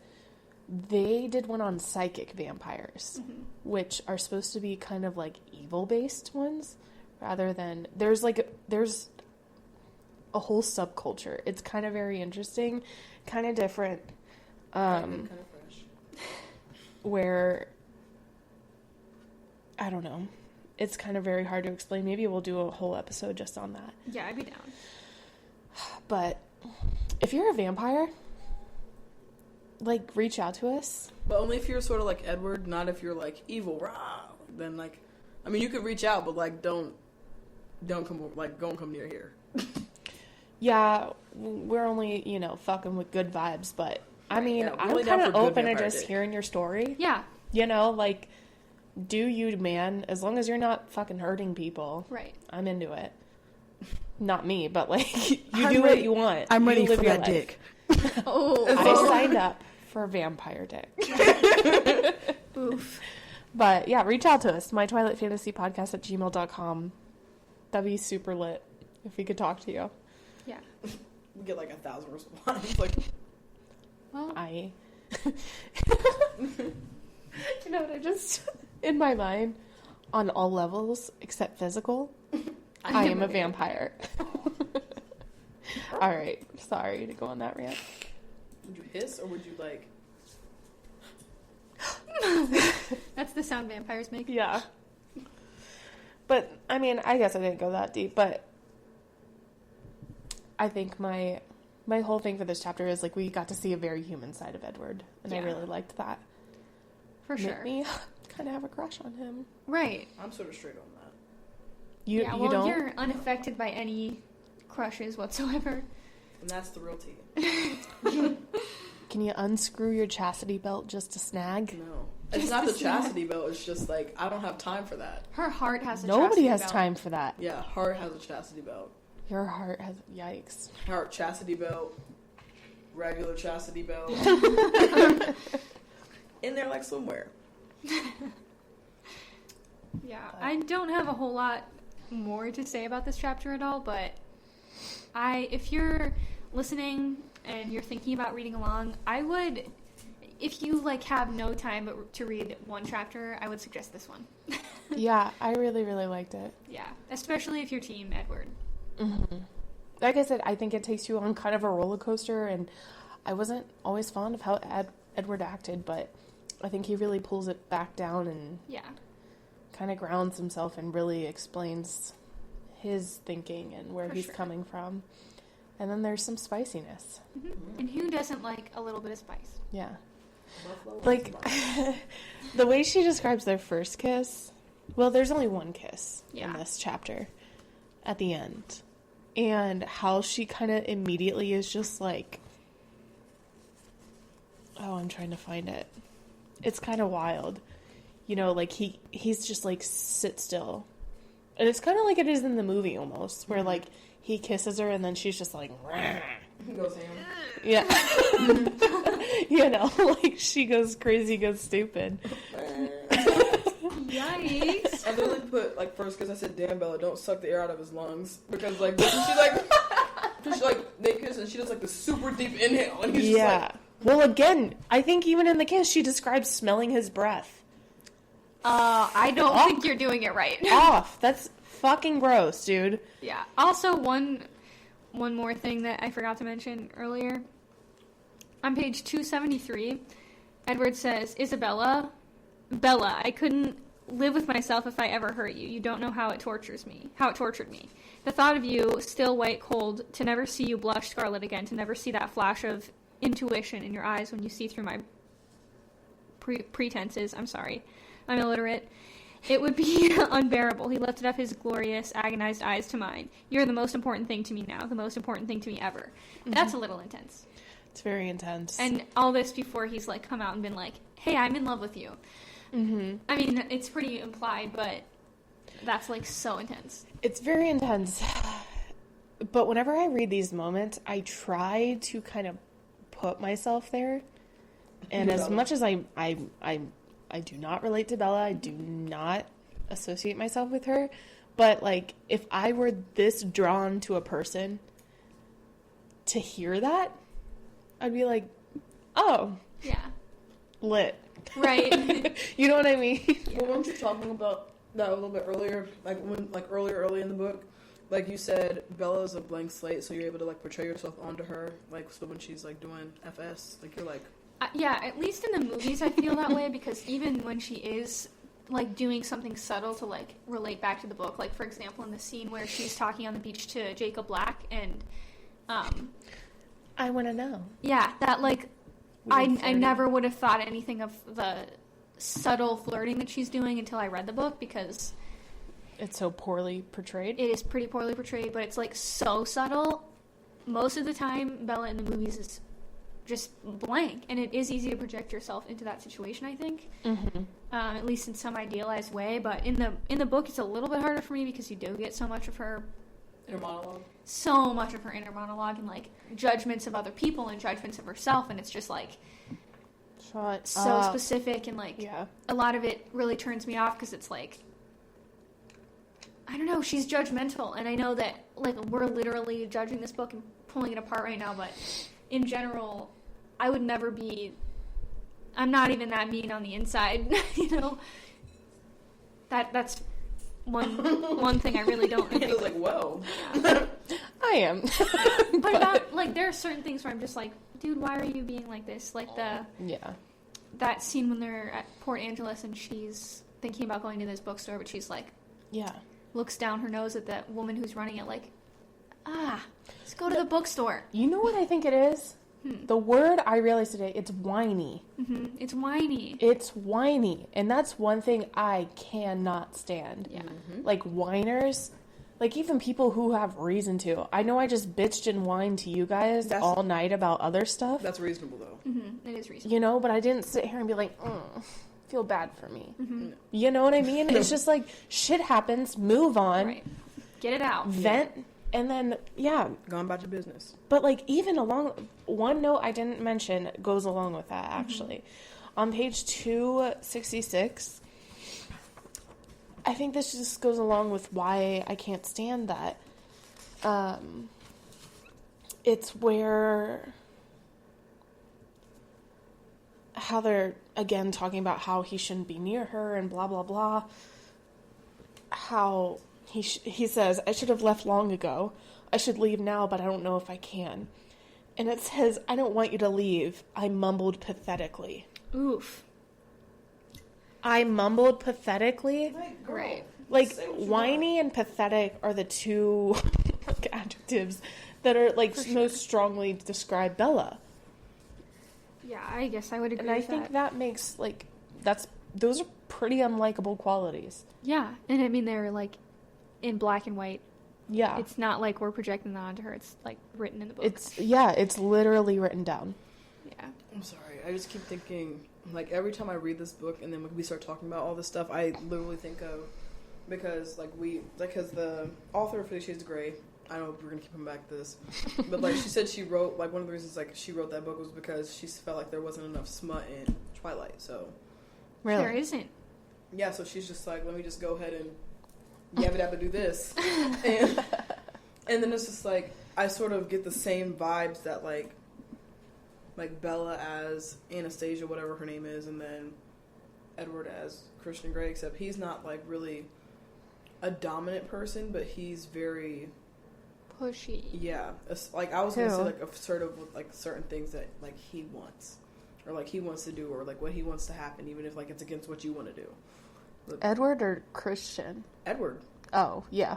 they did one on psychic vampires, which are supposed to be kind of like evil-based ones, rather than... There's a whole subculture. It's kind of very interesting, kind of different, Kind of fresh. where... I don't know. It's kind of very hard to explain. Maybe we'll do a whole episode just on that. Yeah, I'd be down. But if you're a vampire, like, reach out to us. But only if you're sort of like Edward, not if you're like evil. Rah! Then like, I mean, you could reach out, but like, don't come like, don't come near here. Yeah, we're only, fucking with good vibes, but I mean, Yeah, I'm really down kind of for good open to vampire just dick. hearing your story. Yeah, Like, do you, man, as long as you're not fucking hurting people. right. I'm into it. Not me, but like, you I'm do ready- what you want. I'm You ready live for your that life. dick. Oh, I signed up for vampire dick. oof. But yeah, reach out to us. mytwilightfantasypodcast@gmail.com. That'd be super lit if we could talk to you. Yeah. We get like 1,000 responses. Like, Well, You know what I just... In my mind, on all levels except physical, I am a vampire. All right. Sorry to go on that rant. would you hiss or would you like? that's the sound vampires make. Yeah. But, I mean, I guess I didn't go that deep, but I think my whole thing for this chapter is, like, we got to see a very human side of Edward, and I Yeah. really liked that. For sure. Made me kind of have a crush on him. Right. I'm sort of straight on that. You don't? You're unaffected by any crushes whatsoever. And that's the real tea. Can you unscrew your chastity belt just to snag? No, it's not the chastity belt. It's just like I don't have time for that. Her heart has a Nobody chastity has belt. time for that. Yeah, heart has a chastity belt. Your heart has... Yikes. Heart chastity belt. Regular chastity belt. In there like somewhere. Yeah, I don't have a whole lot more to say about this chapter at all, but if you're listening and you're thinking about reading along, I would, if you like have no time but to read one chapter, I would suggest this one. Yeah, I really, really liked it. Yeah, especially if you're Team Edward. Mm-hmm. Like I said, I think it takes you on kind of a roller coaster, and I wasn't always fond of how Edward acted, but I think he really pulls it back down and Yeah. kind of grounds himself and really explains his thinking and where For he's sure. coming from. And then there's some spiciness. Mm-hmm. And who doesn't like a little bit of spice? Yeah. Buffalo Like, the way she describes their first kiss, well, there's only one kiss in Yeah. this chapter at the end. And how she kind of immediately is just like, oh, I'm trying to find it. It's kind of wild. Like he's just like, sit still. And it's kind of like it is in the movie almost, where like he kisses her and then she's just like, "Rah." He goes ham. Yeah. Like she goes crazy, goes stupid. Yikes. I literally put like first because I said, "Damn, Bella, don't suck the air out of his lungs," because like she's like they kiss and she does like the super deep inhale and he's just like, Well, again, I think even in the kiss, she describes smelling his breath. I don't think you're doing it right. Off. That's fucking gross, dude. Yeah. Also, one more thing that I forgot to mention earlier. On page 273, Edward says, Bella, I couldn't live with myself if I ever hurt you. You don't know how it tortured me. The thought of you, still white cold, to never see you blush scarlet again, to never see that flash of intuition in your eyes when you see through my pretenses. I'm sorry. I'm illiterate. It would be unbearable. He lifted up his glorious, agonized eyes to mine. You're the most important thing to me now. The most important thing to me ever. Mm-hmm. That's a little intense. It's very intense. And all this before he's, like, come out and been like, hey, I'm in love with you. Mm-hmm. I mean, it's pretty implied, but that's, like, so intense. It's very intense. But whenever I read these moments, I try to kind of put myself there. And as much as I do not relate to Bella, I do not associate myself with her. But, like, if I were this drawn to a person, to hear that, I'd be like, oh. Yeah. lit. Right. You know what I mean? Well, weren't you talking about that a little bit earlier? Early in the book, like you said, Bella's a blank slate, so you're able to like portray yourself onto her. Like, so when she's like doing FS, like you're like, Yeah, at least in the movies I feel that way, because even when she is like doing something subtle to like relate back to the book, like for example in the scene where she's talking on the beach to Jacob Black, and I want to know. yeah, that like I never would have thought anything of the subtle flirting that she's doing until I read the book, because It's so poorly portrayed. it is pretty poorly portrayed, but it's like so subtle. Most of the time Bella in the movies is just blank, and it is easy to project yourself into that situation, I think. Mm-hmm. At least in some idealized way, but in the book it's a little bit harder for me, because you do get so much of her inner monologue. inner monologue and like judgments of other people and judgments of herself, and it's just like Shut so up. specific, and like Yeah. a lot of it really turns me off, because it's like, I don't know, she's judgmental, and I know that like we're literally judging this book and pulling it apart right now, but in general I would never be, I'm not even that mean on the inside. You know, that's one thing I really don't It was like, whoa. I am. but about like there are certain things where I'm just like, dude, why are you being like this? Like Yeah. that scene when they're at Port Angeles and she's thinking about going to this bookstore, but she's like, Yeah. looks down her nose at that woman who's running it, like, let's go to the bookstore. You know what I think it is? The word I realized today, it's whiny. Mm-hmm. It's whiny. It's whiny. And that's one thing I cannot stand. Yeah. Like whiners. Like even people who have reason to. I know I just bitched and whined to you guys all night about other stuff. That's reasonable though. Mm-hmm. It is reasonable. You know, but I didn't sit here and be like, feel bad for me. Mm-hmm. You know what I mean? It's just like, shit happens, move on, Right. Get it out. vent, and then, yeah. Go about your business. But like even along, one note I didn't mention goes along with that actually. On page 266, I think this just goes along with why I can't stand that. It's where how they're again talking about how he shouldn't be near her and blah blah blah. How he says, I should have left long ago. I should leave now, but I don't know if I can. And it says, I don't want you to leave. I mumbled pathetically. Oof. I mumbled pathetically? Like, girl, Right. Like, say what you whiny and pathetic are the two like, adjectives that are, like, For sure. most strongly describe Bella. Yeah, I guess I would agree And I with think that. that makes, like, those are pretty unlikable qualities. Yeah, and I mean they're like in black and white. Yeah. It's not like we're projecting that onto her. It's like written in the book. It's literally written down. Yeah. I'm sorry. I just keep thinking, like, every time I read this book and then when we start talking about all this stuff, I literally think of, because the author of 50 Shades of Grey, I don't know if we're going to keep him back to this, but, like, she said she wrote, like, one of the reasons, like, she wrote that book was because she felt like there wasn't enough smut in Twilight, so. Really? There isn't. Yeah, so she's just like, let me just go ahead and yabba dabba do this. And then it's just like, I sort of get the same vibes that like Bella as Anastasia, whatever her name is, and then Edward as Christian Grey, except he's not like really a dominant person, but he's very, Pushy. yeah, like I was going to say Who? like assertive with like certain things that like he wants. Or like he wants to do, or like what he wants to happen, even if like it's against what you want to do. Edward or Christian? Edward. Oh, yeah.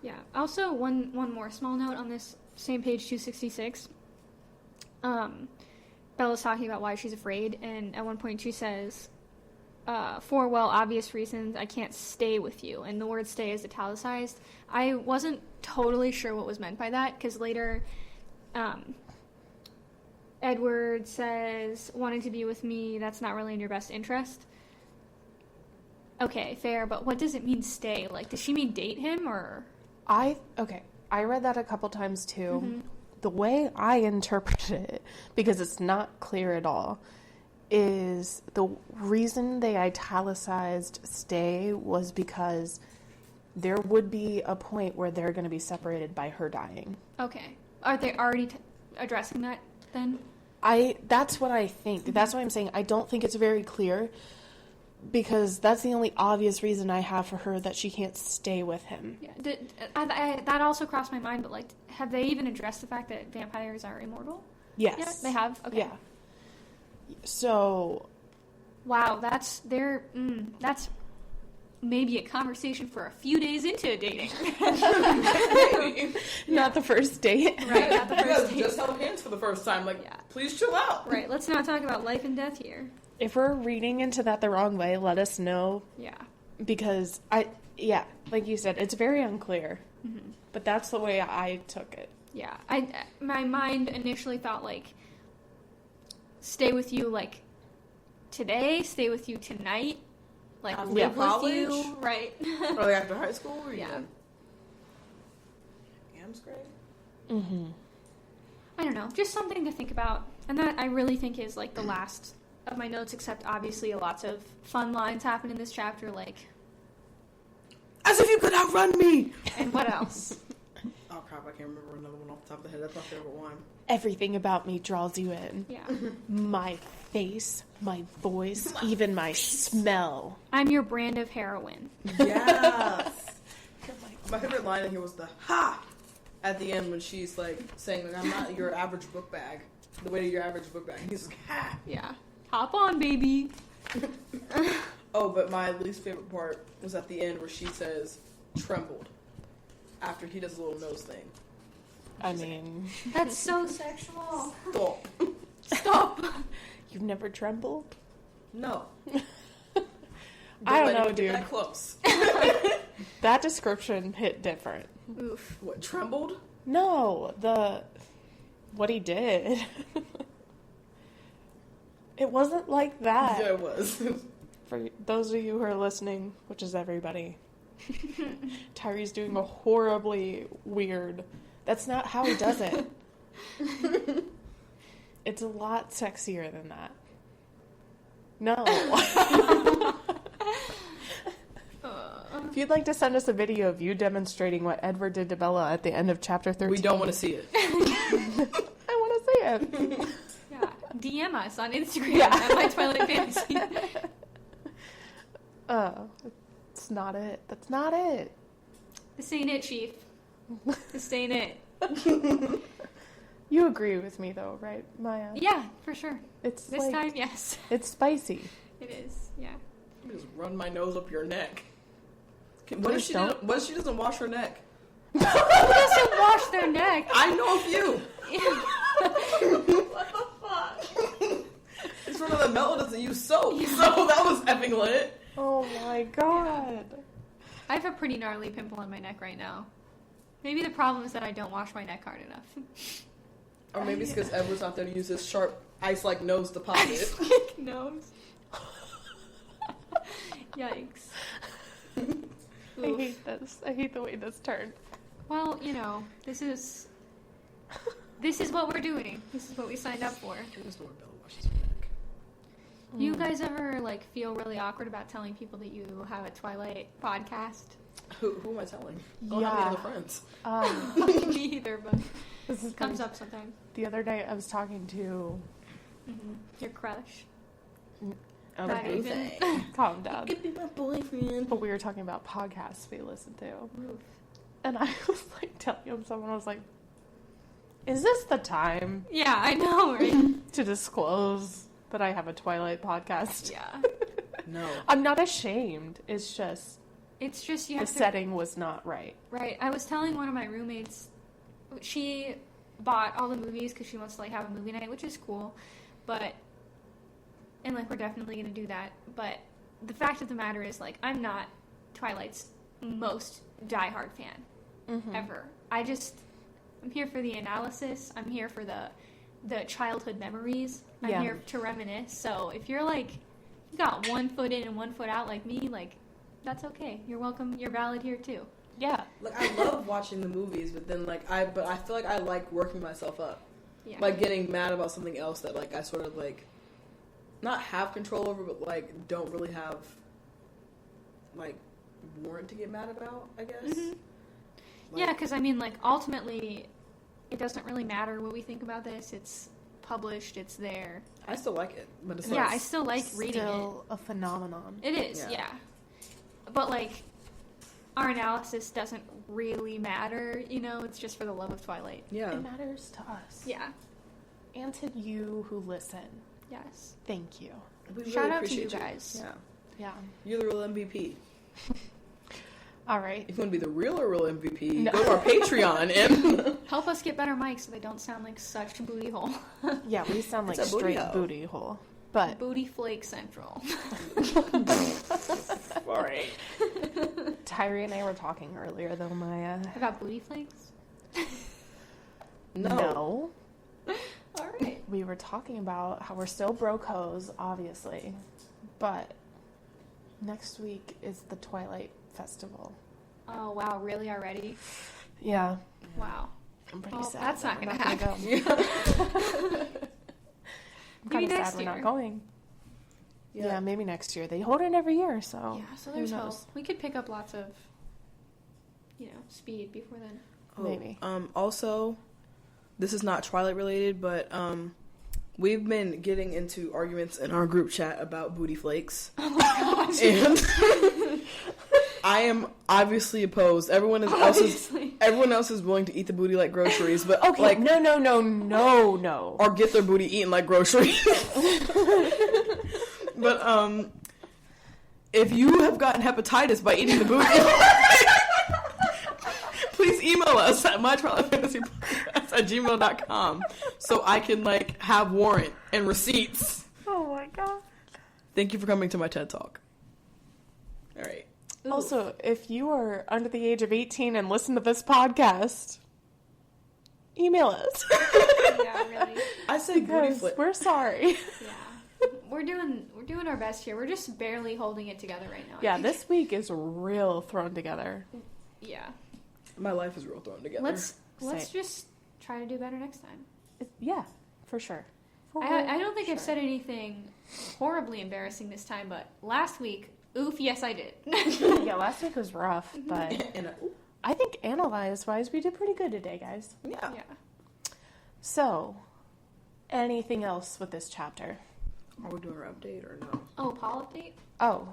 Yeah. Also, one more small note on this same page, 266. Bella's talking about why she's afraid, and at one point she says, for, well, obvious reasons, I can't stay with you. And the word stay is italicized. I wasn't totally sure what was meant by that, because later, Edward says, wanting to be with me, that's not really in your best interest. Okay, fair, but what does it mean stay? Like, does she mean date him, or? I read that a couple times too. The way I interpreted it, because it's not clear at all, is the reason they italicized stay was because there would be a point where they're going to be separated by her dying. Okay. Are they already addressing that, then? That's what I think. That's why I'm saying I don't think it's very clear, because that's the only obvious reason I have for her that she can't stay with him. Yeah, that also crossed my mind, but like, have they even addressed the fact that vampires are immortal? Yes. Yeah, they have? Okay. Yeah. So... Wow, that's maybe a conversation for a few days into dating. Not the first date. Right, not the first date. Just held hands for the first time. Like, Yeah. please chill out. Right, let's not talk about life and death here. If we're reading into that the wrong way, let us know. Yeah. Because, like you said, it's very unclear. Mm-hmm. But that's the way I took it. Yeah. My mind initially thought, like, stay with you, like, today, stay with you tonight, like, After live with college? you. Right. Or like after high school? Or Yeah. Am's grade? Mm-hmm. I don't know, just something to think about. And that I really think is, like, the last of my notes, except obviously lots of fun lines happen in this chapter, like, As if you could outrun me! and what else? Oh crap, I can't remember another one off the top of the head. That's my favorite one. Everything about me draws you in. Yeah. My face, my voice, even my smell. I'm your brand of heroin. Yes! My favorite line in here was the ha! At the end when she's like saying, like, I'm not your average book bag. The way to your average book bag. He's like, ha! Yeah. Hop on, baby. Oh, but my least favorite part was at the end where she says, trembled. After he does a little nose thing. I mean... That's so sexual. Stop. Stop. You've never trembled? No. I don't let know, him get dude. that close. That description hit different. Oof. What, trembled? No, what he did. It wasn't like that. Yeah, it was. For those of you who are listening, which is everybody, Tyree's doing a horribly weird... That's not how he does it. It's a lot sexier than that. No. If you'd like to send us a video of you demonstrating what Edward did to Bella at the end of chapter 13... We don't want to see it. I want to see it. Yeah. DM us on Instagram Yeah. at My Twilight Fantasy. It's not it. That's not it. This ain't it, Chief. This ain't it. You agree with me, though, right, Maya? Yeah, for sure. It's This like, time, yes. it's spicy. It is, yeah. Let me just run my nose up your neck. What Please if she don't. what if she doesn't wash her neck? Who doesn't wash their neck? I know a few. What the fuck? It's one of the Melon doesn't use soap, so that was effing lit. Oh my god. I have a pretty gnarly pimple on my neck right now. Maybe the problem is that I don't wash my neck hard enough. Or maybe it's because Edward's not there to use his sharp ice-like nose to pop it. Nose. Yikes. I hate this. I hate the way this turned. Well, you know, this is what we're doing. This is what we signed up for. This is where Bella washes her neck. You guys ever like feel really awkward about telling people that you have a Twilight podcast? Who am I telling? I don't have any other friends. Me either, but This is it comes up sometimes. The other night I was talking to... Your crush. Okay, Not even. calm down. Could be my boyfriend. But we were talking about podcasts we listen to. And I was like telling him, someone was like, is this the time Yeah, I know, right? to disclose that I have a Twilight podcast? Yeah. No. I'm not ashamed. It's just It's just you the have to... setting was not right. Right. I was telling one of my roommates, she bought all the movies because she wants to like have a movie night, which is cool, but and like we're definitely gonna do that. But the fact of the matter is, like, I'm not Twilight's most diehard fan ever. I'm here for the analysis. I'm here for the childhood memories. I'm here to reminisce. So if you're like you got 1 foot in and 1 foot out like me, like that's okay. You're welcome. You're valid here too. Yeah. Like, I love watching the movies, but then, like, I feel like I like working myself up. Yeah. Like, getting mad about something else that, like, I sort of, like, not have control over, but, like, don't really have, like, warrant to get mad about, I guess. Mhm. Like, Yeah, because I mean, like, ultimately, it doesn't really matter what we think about this. It's published. It's there. I still like it, but it's Yeah, like, I still like reading it. Still a phenomenon. It is, Yeah. yeah. But, like, our analysis doesn't really matter, you know? It's just for the love of Twilight. yeah. It matters to us. Yeah. And to you who listen. Yes. Thank you. We really Shout out to you appreciate guys. Yeah. Yeah. You're the real MVP. All right. If you want to be the real MVP, No. go to our Patreon and Help us get better mics so they don't sound like such booty hole. Yeah, we sound like It's a booty straight hole. booty hole. But Booty Flake Central. all right. Tyree and I were talking earlier, though, Maya. About booty flakes? No. Alright. We were talking about how we're still broke hoes, obviously. But next week is the Twilight Festival. Oh, wow, really already? Yeah. Wow. I'm pretty Well, sad. that's that not we're gonna go. I'm kind Maybe of next sad we're not year. going. Yeah, maybe next year. They hold it every year, so. Yeah, so who there's hope. knows? We could pick up lots of, speed before then. Maybe. Also, this is not Twilight related, but we've been getting into arguments in our group chat about booty flakes. Oh my gosh. And I am obviously opposed. Everyone else is willing to eat the booty like groceries, but Okay, like no. or get their booty eaten like groceries. But if you have gotten hepatitis by eating the booty, please email us at mytwilightfantasypodcast@gmail.com so I can like have warrant and receipts. Oh my god. Thank you for coming to my TED Talk. All right. Ooh. Also, if you are under the age of 18 and listen to this podcast, email us. Yeah, really. I say booty Because flip. we're sorry. Yeah. We're doing our best here. We're just barely holding it together right now. I Yeah, think. this week is real thrown together. Yeah. My life is real thrown together. Let's Same. just try to do better next time. Yeah, for sure. I don't think I've said anything horribly embarrassing this time, but last week, oof, yes I did. Yeah, last week was rough, but And I think analyze-wise, we did pretty good today, guys. yeah. Yeah. So, anything else with this chapter? Are we doing our update or no? Oh, Paul update? Oh,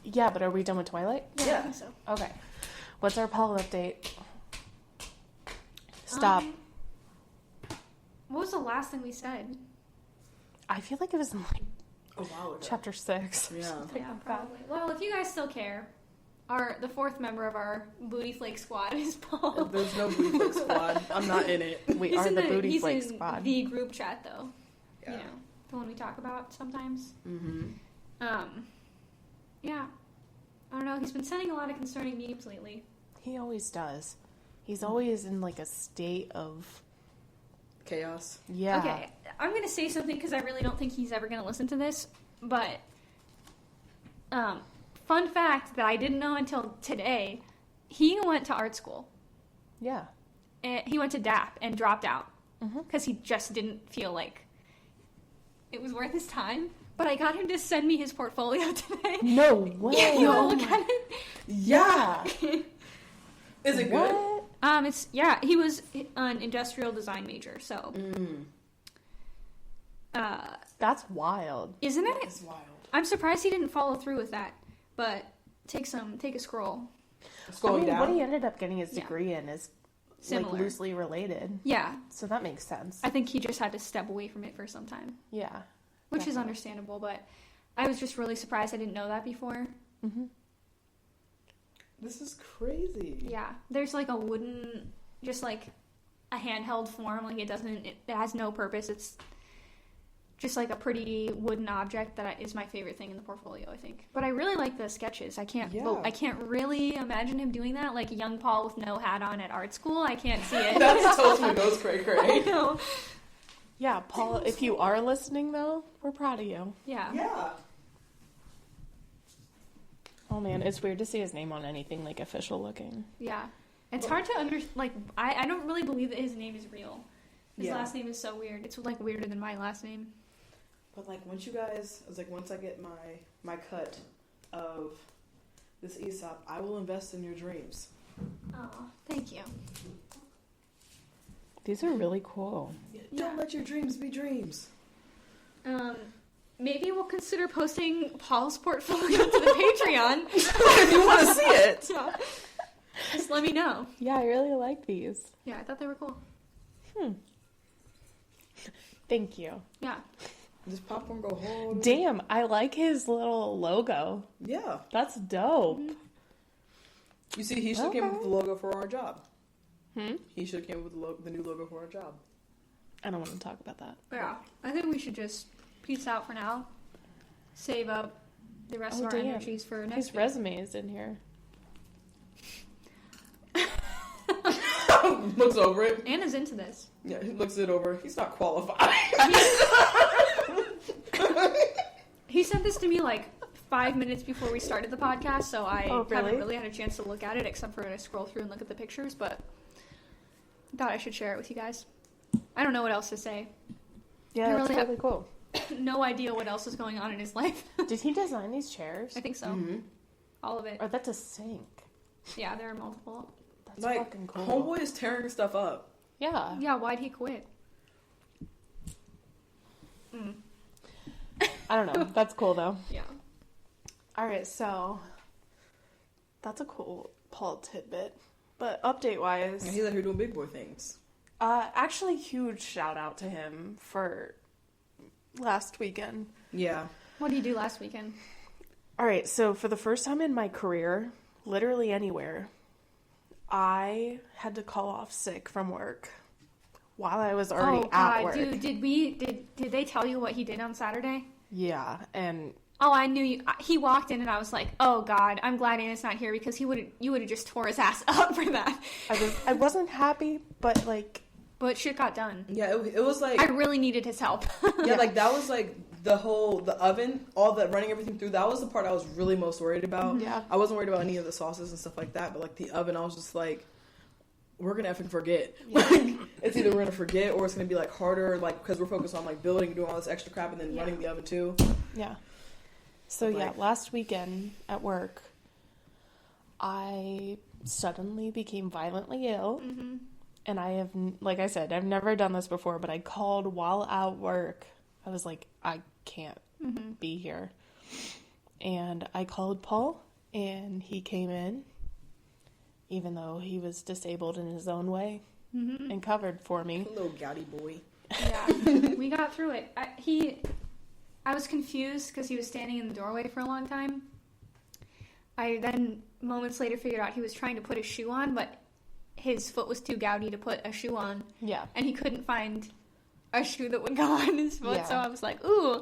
yeah, but are we done with Twilight? Yeah. I think so. Okay. What's our Paul update? Stop. What was the last thing we said? I feel like it was in like A while ago. chapter 6. or Yeah. something Yeah, like that. probably. Well, if you guys still care, the fourth member of our Booty Flake squad is Paul. There's no booty flake squad. I'm not in it. We He's are in the Booty he's Flake in squad. the group chat, though. Yeah. You know, the one we talk about sometimes. Mm-hmm. Yeah. I don't know. He's been sending a lot of concerning memes lately. He always does. He's always in like a state of Chaos. yeah. Okay, I'm going to say something because I really don't think he's ever going to listen to this. But, fun fact that I didn't know until today, he went to art school. Yeah. And he went to DAP and dropped out Mhm. because he just didn't feel like it was worth his time. But I got him to send me his portfolio today. No way. Yeah, you want to look at it? Yeah. Is it good? What? He was an industrial design major, so Mm. That's wild. isn't it? It's wild. I'm surprised he didn't follow through with that. But take a scroll. It's I going mean, what down. he ended up getting his Yeah. degree in is Similar. like loosely related. Yeah, So that makes sense. I think he just had to step away from it for some time, Yeah. which is Definitely. understandable. But I was just really surprised I didn't know that before. Mm-hmm. This is crazy. Yeah, there's like a wooden, just like a handheld form. Like it has no purpose. It's just like a pretty wooden object that is my favorite thing in the portfolio, I think. But I really like the sketches. I can't really imagine him doing that. Like young Paul with no hat on at art school. I can't see it. That's totally goes cray I cray. know. Yeah, Paul, if you are listening though, we're proud of you. Yeah. Yeah. Oh man, it's weird to see his name on anything like official looking. Yeah. It's hard to I don't really believe that his name is real. His Yeah. last name is so weird. It's like weirder than my last name. But like once I get my cut of this ESOP, I will invest in your dreams. Oh, thank you. These are really cool. Don't let your dreams be dreams. Maybe we'll consider posting Paul's portfolio to the Patreon. If you want to see it. Yeah. Just let me know. Yeah, I really like these. Yeah, I thought they were cool. Thank you. Yeah. Does popcorn go hard? Damn, I like his little logo. Yeah. That's dope. You see, he should have came up with the logo for our job. Hmm? He should have came up with the new logo for our job. I don't want to talk about that. Yeah. I think we should just peace out for now. Save up the rest of our damn. energies for next His week. resume is in here. Looks over it. Anna's into this. Yeah, he looks it over. He's not qualified. He sent this to me like 5 minutes before we started the podcast, so I really? haven't really had a chance to look at it except for to scroll through and look at the pictures, but I thought I should share it with you guys. I don't know what else to say. Yeah, I that's really really cool. No idea what else is going on in his life. Did he design these chairs? I think so. Mm-hmm. All of it. Or that's a sink. Yeah, there are multiple. That's Like, fucking cool. homeboy is tearing stuff up. Yeah. Yeah, why'd he quit? I don't know. That's cool though. Yeah. Alright, so that's a cool Paul tidbit. But update wise, And he's out here doing big boy things. actually huge shout out to him for last weekend. Yeah. What did you do last weekend? Alright, so for the first time in my career, literally anywhere, I had to call off sick from work while I was already at work. dude, did they tell you what he did on Saturday? Yeah, and Oh, I knew you. He walked in and I was like, "Oh God, I'm glad Anna's not here because you would have just tore his ass up for that." I wasn't happy, but like, But shit got done. Yeah, it was like... I really needed his help. Yeah, like that was like the oven, all that running everything through, that was the part I was really most worried about. Yeah. I wasn't worried about any of the sauces and stuff like that, but like the oven, I was just like, we're gonna effing forget. Like, it's either we're gonna forget or it's gonna be like harder, like because we're focused on like building and doing all this extra crap and then running the oven too. yeah. So Like- yeah, last weekend at work, I suddenly became violently ill. Mm-hmm. And I have, like I said, I've never done this before, but I called while at work. I was like, I can't be here. And I called Paul, and he came in, even though he was disabled in his own way, and covered for me. Little gouty boy. Yeah, we got through it. I was confused because he was standing in the doorway for a long time. I then moments later figured out he was trying to put a shoe on, but his foot was too gouty to put a shoe on. Yeah. And he couldn't find a shoe that would go on his foot, Yeah. so I was like, ooh,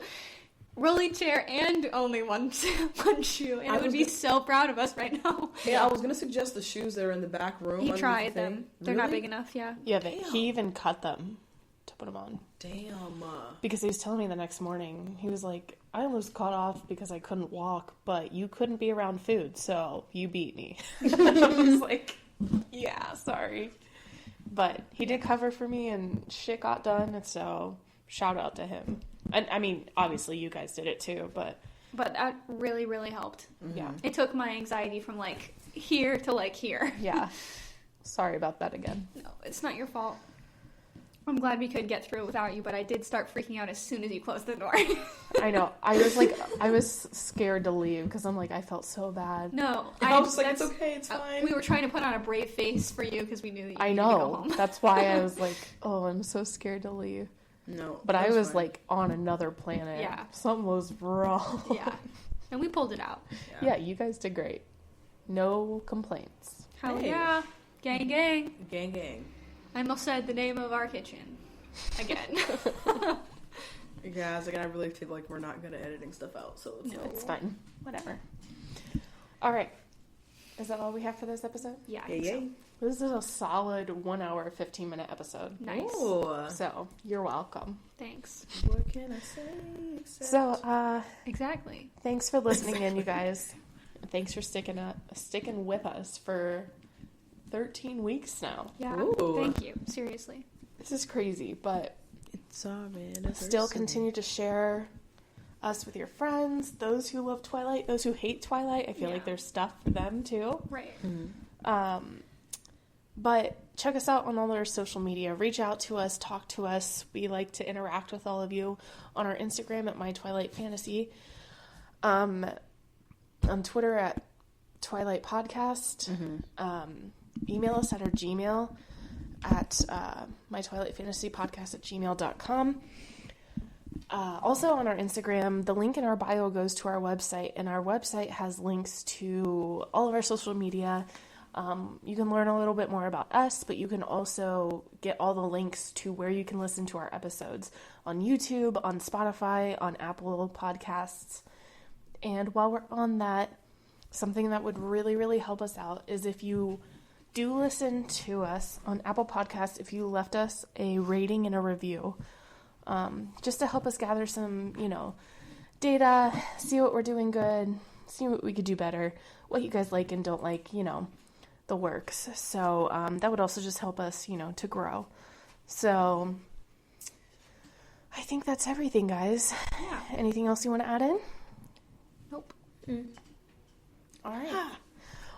rolling chair and only one shoe. And I would be so proud of us right now. Yeah, I was gonna suggest the shoes that are in the back room. He underneath tried the thing. them. They're not Really? big enough, yeah. Yeah, he even cut them to put them on. Damn. Because he was telling me the next morning, he was like, I was caught off because I couldn't walk, but you couldn't be around food, so you beat me. I was like, yeah, sorry. But he did cover for me and shit got done, and so shout out to him. And I mean, obviously you guys did it too, but that really, really helped. yeah. It took my anxiety from like here to like here. Yeah. Sorry about that again. No, it's not your fault. I'm glad we could get through it without you, but I did start freaking out as soon as you closed the door. I know. I was scared to leave because I'm like, I felt so bad. No, I was like, it's okay, it's fine. We were trying to put on a brave face for you because we knew that you I needed to go know. home. That's why I was like, oh, I'm so scared to leave. No. But I was fine. like on another planet. Yeah. Something was wrong. Yeah, and we pulled it out. Yeah, you guys did great. No complaints. Hell Hey. yeah, gang, gang. Gang, gang. I almost said the name of our kitchen again. You guys, like, I really feel like we're not good at editing stuff out, so it's No. like, It's fine. Whatever. All right. Is that all we have for this episode? Yeah, I yay, think yay. This is a solid 1 hour, 15-minute episode. so. Nice. Ooh. So, you're welcome. Thanks. What can I say? Except... So, Exactly. thanks for listening in, you guys. Thanks for sticking with us for 13 weeks now. Yeah. Ooh. Thank you. Seriously. This is crazy, but It's our anniversary. still continue to share us with your friends, those who love Twilight, those who hate Twilight. I feel Yeah. like there's stuff for them too. Right. But check us out on all our social media. Reach out to us, talk to us. We like to interact with all of you on our Instagram at My Twilight Fantasy, on Twitter at Twilight Podcast. Email us at our Gmail at mytwilightfantasypodcast@gmail.com. Also on our Instagram, the link in our bio goes to our website, and our website has links to all of our social media. You can learn a little bit more about us, but you can also get all the links to where you can listen to our episodes on YouTube, on Spotify, on Apple Podcasts. And while we're on that, something that would really, really help us out is if you do listen to us on Apple Podcasts, if you left us a rating and a review, just to help us gather some, data, see what we're doing good, see what we could do better, what you guys like and don't like, the works. So that would also just help us, to grow. So I think that's everything, guys. Yeah. Anything else you want to add in? Nope. All right.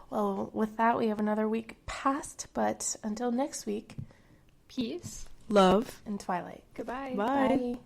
Well, with that, we have another week past, but until next week, Peace. Love. and Twilight. Goodbye. Bye. Bye.